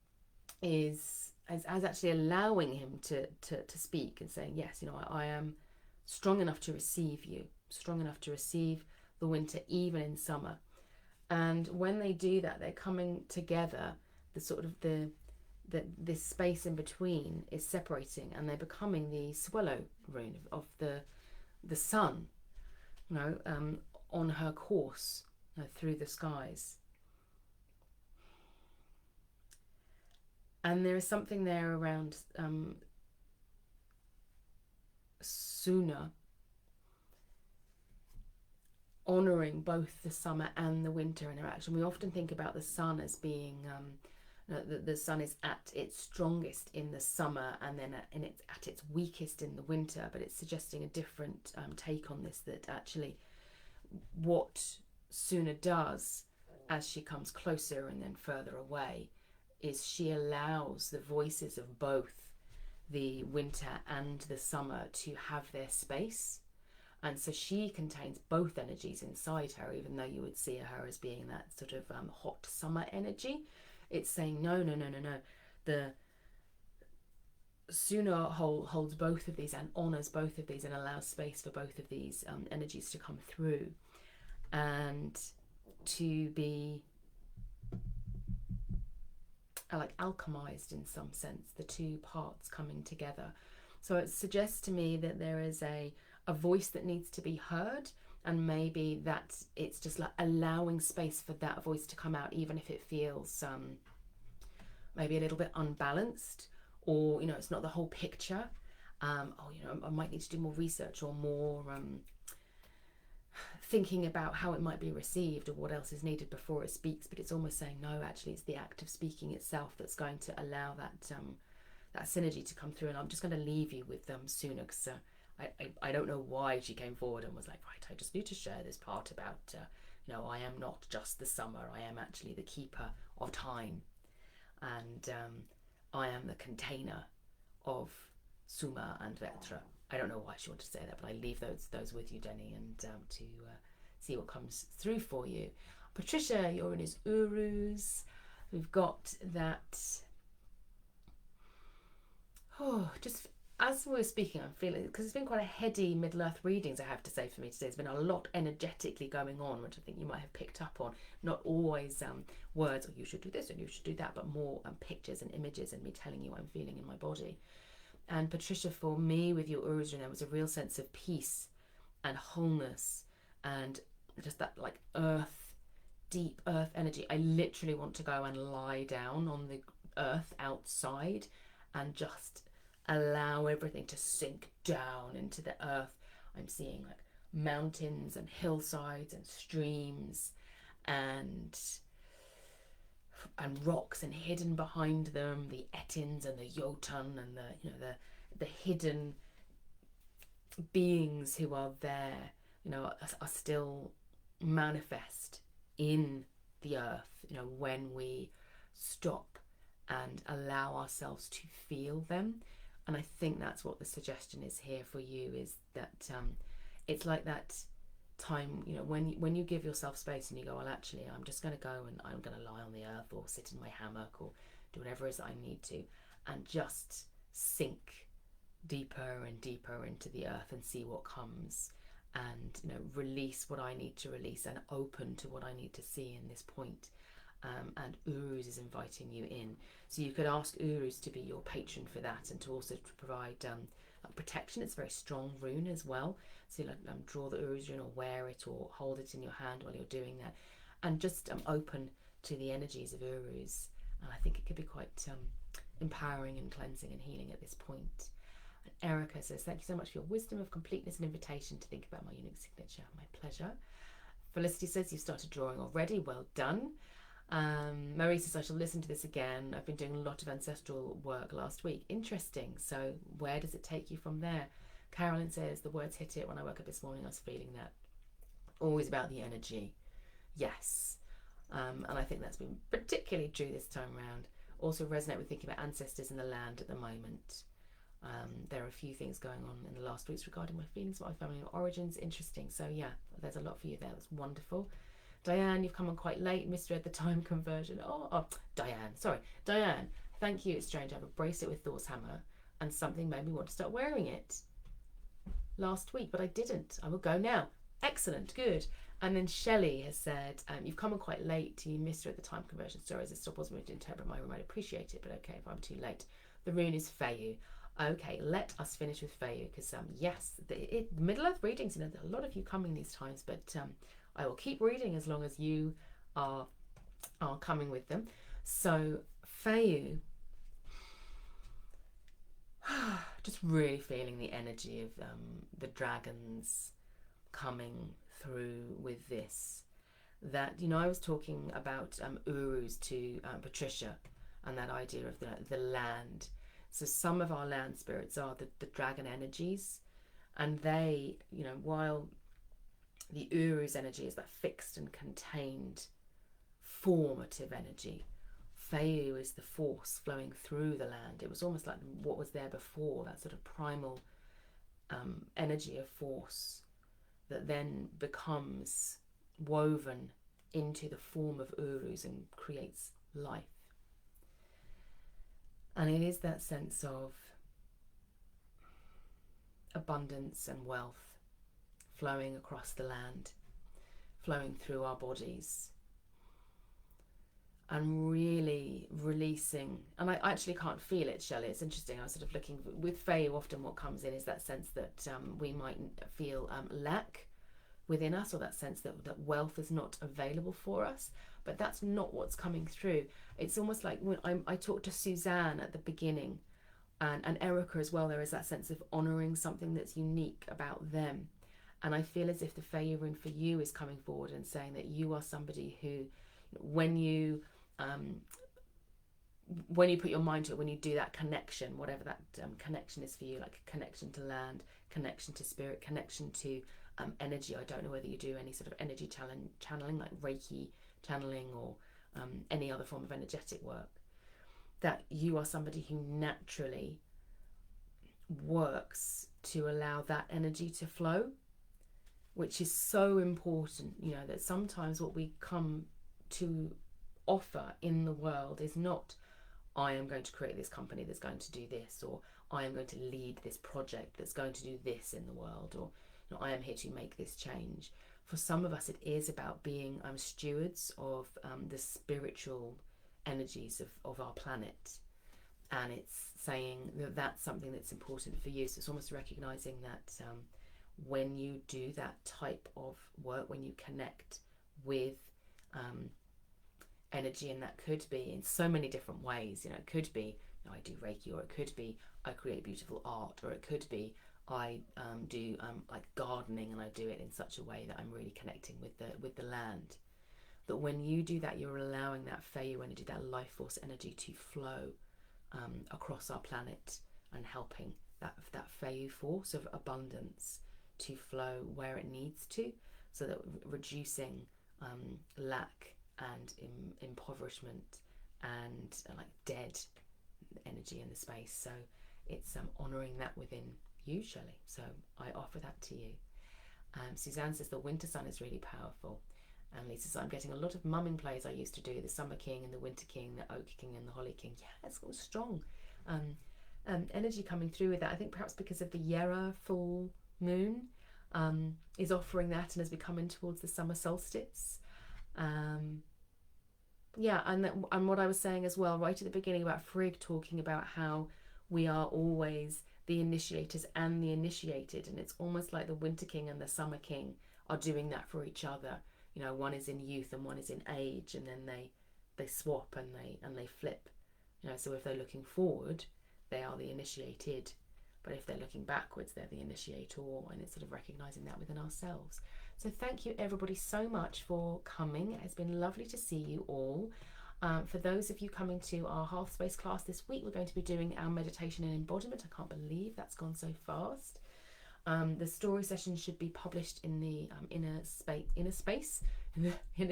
Speaker 1: is actually allowing him to speak and saying, yes, you know, I am strong enough to receive you, strong enough to receive the winter even in summer. And when they do that, they're coming together. The sort of this space in between is separating, and they're becoming the swallow rune of the sun, you know, on her course through the skies. And there is something there around Suna honouring both the summer and the winter interaction. We often think about the sun as being the sun is at its strongest in the summer and then at its weakest in the winter, but it's suggesting a different take on this, that actually what Suna does as she comes closer and then further away is she allows the voices of both the winter and the summer to have their space, and so she contains both energies inside her, even though you would see her as being that sort of hot summer energy. It's saying no, the Suna holds both of these and honours both of these and allows space for both of these energies to come through and to be like alchemized in some sense, the two parts coming together. So it suggests to me that there is a voice that needs to be heard, And maybe that it's just like allowing space for that voice to come out, even if it feels maybe a little bit unbalanced, or it's not the whole picture. I might need to do more research or more thinking about how it might be received or what else is needed before it speaks. But it's almost saying, no, actually it's the act of speaking itself that's going to allow that synergy to come through. And I'm just going to leave you with Suna, because I don't know why she came forward and was like, right, I just need to share this part about I am not just the summer, I am actually the keeper of time, and I am the container of Suma and Vetra. I don't know why she wanted to say that, but I leave those with you, Denny, and to see what comes through for you. Patricia, you're in his Urus. We've got that. Just as we're speaking, I'm feeling, because it's been quite a heady Middle-earth readings, I have to say, for me today. There's been a lot energetically going on, which I think you might have picked up on. Not always words, or you should do this and you should do that, but more pictures and images and me telling you what I'm feeling in my body. And Patricia, for me, with your Uruzan, there was a real sense of peace and wholeness and just that like deep earth energy. I literally want to go and lie down on the earth outside and just allow everything to sink down into the earth. I'm seeing like mountains and hillsides and streams and rocks, and hidden behind them the Etins and the Jotun and the hidden beings who are there, are still manifest in the earth, when we stop and allow ourselves to feel them. And I think that's what the suggestion is here for you, is that it's like that time, when you give yourself space and you go, well, actually, I'm just going to go and I'm going to lie on the earth or sit in my hammock or do whatever it is that I need to, and just sink deeper and deeper into the earth and see what comes, and release what I need to release and open to what I need to see in this point. And Uruz is inviting you in, so you could ask Uruz to be your patron for that, and to also provide protection. It's a very strong rune as well, so draw the Uruz rune or wear it or hold it in your hand while you're doing that, and just open to the energies of Uruz. And I think it could be quite empowering and cleansing and healing at this point. And Erica says, thank you so much for your wisdom of completeness and invitation to think about my unique signature. My pleasure. Felicity says, you've started drawing already. Well done. Marie says, I shall listen to this again. I've been doing a lot of ancestral work last week. Interesting. So where does it take you from there? Carolyn says, the words hit it when I woke up this morning. I was feeling that. Always about the energy. Yes. And I think that's been particularly true this time around. Also resonate with thinking about ancestors in the land at the moment. There are a few things going on in the last weeks regarding my feelings about my family origins. Interesting. So yeah, there's a lot for you there. That's wonderful. Diane, you've come on quite late. Misread the time conversion. Diane, sorry. Diane, thank you. It's strange. I have a bracelet with Thor's hammer and something made me want to start wearing it last week, but I didn't. I will go now. Excellent, good. And then Shelley has said, you've come on quite late. You misread the time conversion. Sorry, as a stop wasn't to interpret my room. I'd appreciate it, but okay if I'm too late. The rune is Feyu. Okay, let us finish with Feyu, because yes, the Middle Earth readings, there are a lot of you coming these times, but I will keep reading as long as you are coming with them. So Feyu, just really feeling the energy of the dragons coming through with this. That, I was talking about Uruz to Patricia, and that idea of the land. So some of our land spirits are the dragon energies, and they, while the Uruz energy is that fixed and contained formative energy, Feyu is the force flowing through the land. It was almost like what was there before, that sort of primal energy of force that then becomes woven into the form of Uruz and creates life. And it is that sense of abundance and wealth flowing across the land, flowing through our bodies, and really releasing. And I actually can't feel it, Shelley. It's interesting. I was sort of looking with Feyu. Often what comes in is that sense that we might feel lack within us, or that sense that wealth is not available for us. But that's not what's coming through. It's almost like when I talked to Suzanne at the beginning, and Erica as well, there is that sense of honouring something that's unique about them. And I feel as if the Fey rune for you is coming forward and saying that you are somebody who, when you put your mind to it, when you do that connection, whatever that connection is for you, like connection to land, connection to spirit, connection to energy. I don't know whether you do any sort of energy channeling, like Reiki channeling, or any other form of energetic work, that you are somebody who naturally works to allow that energy to flow, which is so important. You know, that sometimes what we come to offer in the world is not, I am going to create this company that's going to do this, or I am going to lead this project that's going to do this in the world, or you know, I am here to make this change. For some of us, it is about being stewards of the spiritual energies of our planet. And it's saying that that's something that's important for you. So it's almost recognizing that when you do that type of work, when you connect with energy, and that could be in so many different ways. You know, it could be, you know, I do Reiki, or it could be I create beautiful art, or it could be I do like gardening, and I do it in such a way that I'm really connecting with the land. That when you do that, you're allowing that Feu energy, that life force energy, to flow across our planet, and helping that Feu force of abundance to flow where it needs to, so that reducing lack and impoverishment and like dead energy in the space. So it's honouring that within you, Shelley. So I offer that to you. Suzanne says the winter sun is really powerful. And Lisa says, I'm getting a lot of mumming plays I used to do, the Summer King and the Winter King, the Oak King and the Holly King. Yeah, it's all strong energy coming through with that. I think perhaps because of the Yera full moon is offering that, and as we come in towards the summer solstice. Yeah, and what I was saying as well right at the beginning about Frigg talking about how we are always the initiators and the initiated, and it's almost like the Winter King and the Summer King are doing that for each other. You know, one is in youth and one is in age, and then they swap and they flip. You know, so if they're looking forward, they are the initiated, but if they're looking backwards, they're the initiator, and it's sort of recognizing that within ourselves. So thank you everybody so much for coming. It's been lovely to see you all. For those of you coming to our Half Space class this week, we're going to be doing our meditation and embodiment. I can't believe that's gone so fast. The story session should be published in the Inner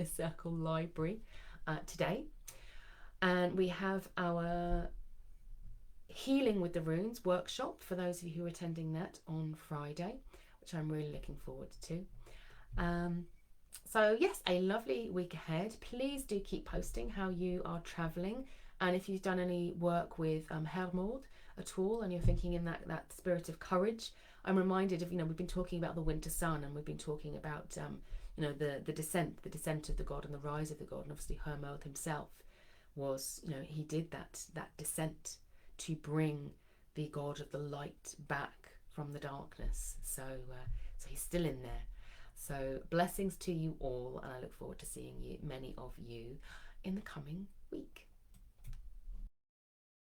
Speaker 1: Circle library today. And we have our Healing with the Runes workshop for those of you who are attending that on Friday, which I'm really looking forward to. So yes, a lovely week ahead. Please do keep posting how you are travelling, and if you've done any work with Hermod at all, and you're thinking in that spirit of courage. I'm reminded of, you know, we've been talking about the winter sun, and we've been talking about you know, the descent of the god and the rise of the god, and obviously Hermod himself was, you know, he did that descent to bring the god of the light back from the darkness. So he's still in there. So blessings to you all, and I look forward to seeing you, many of you, in the coming week.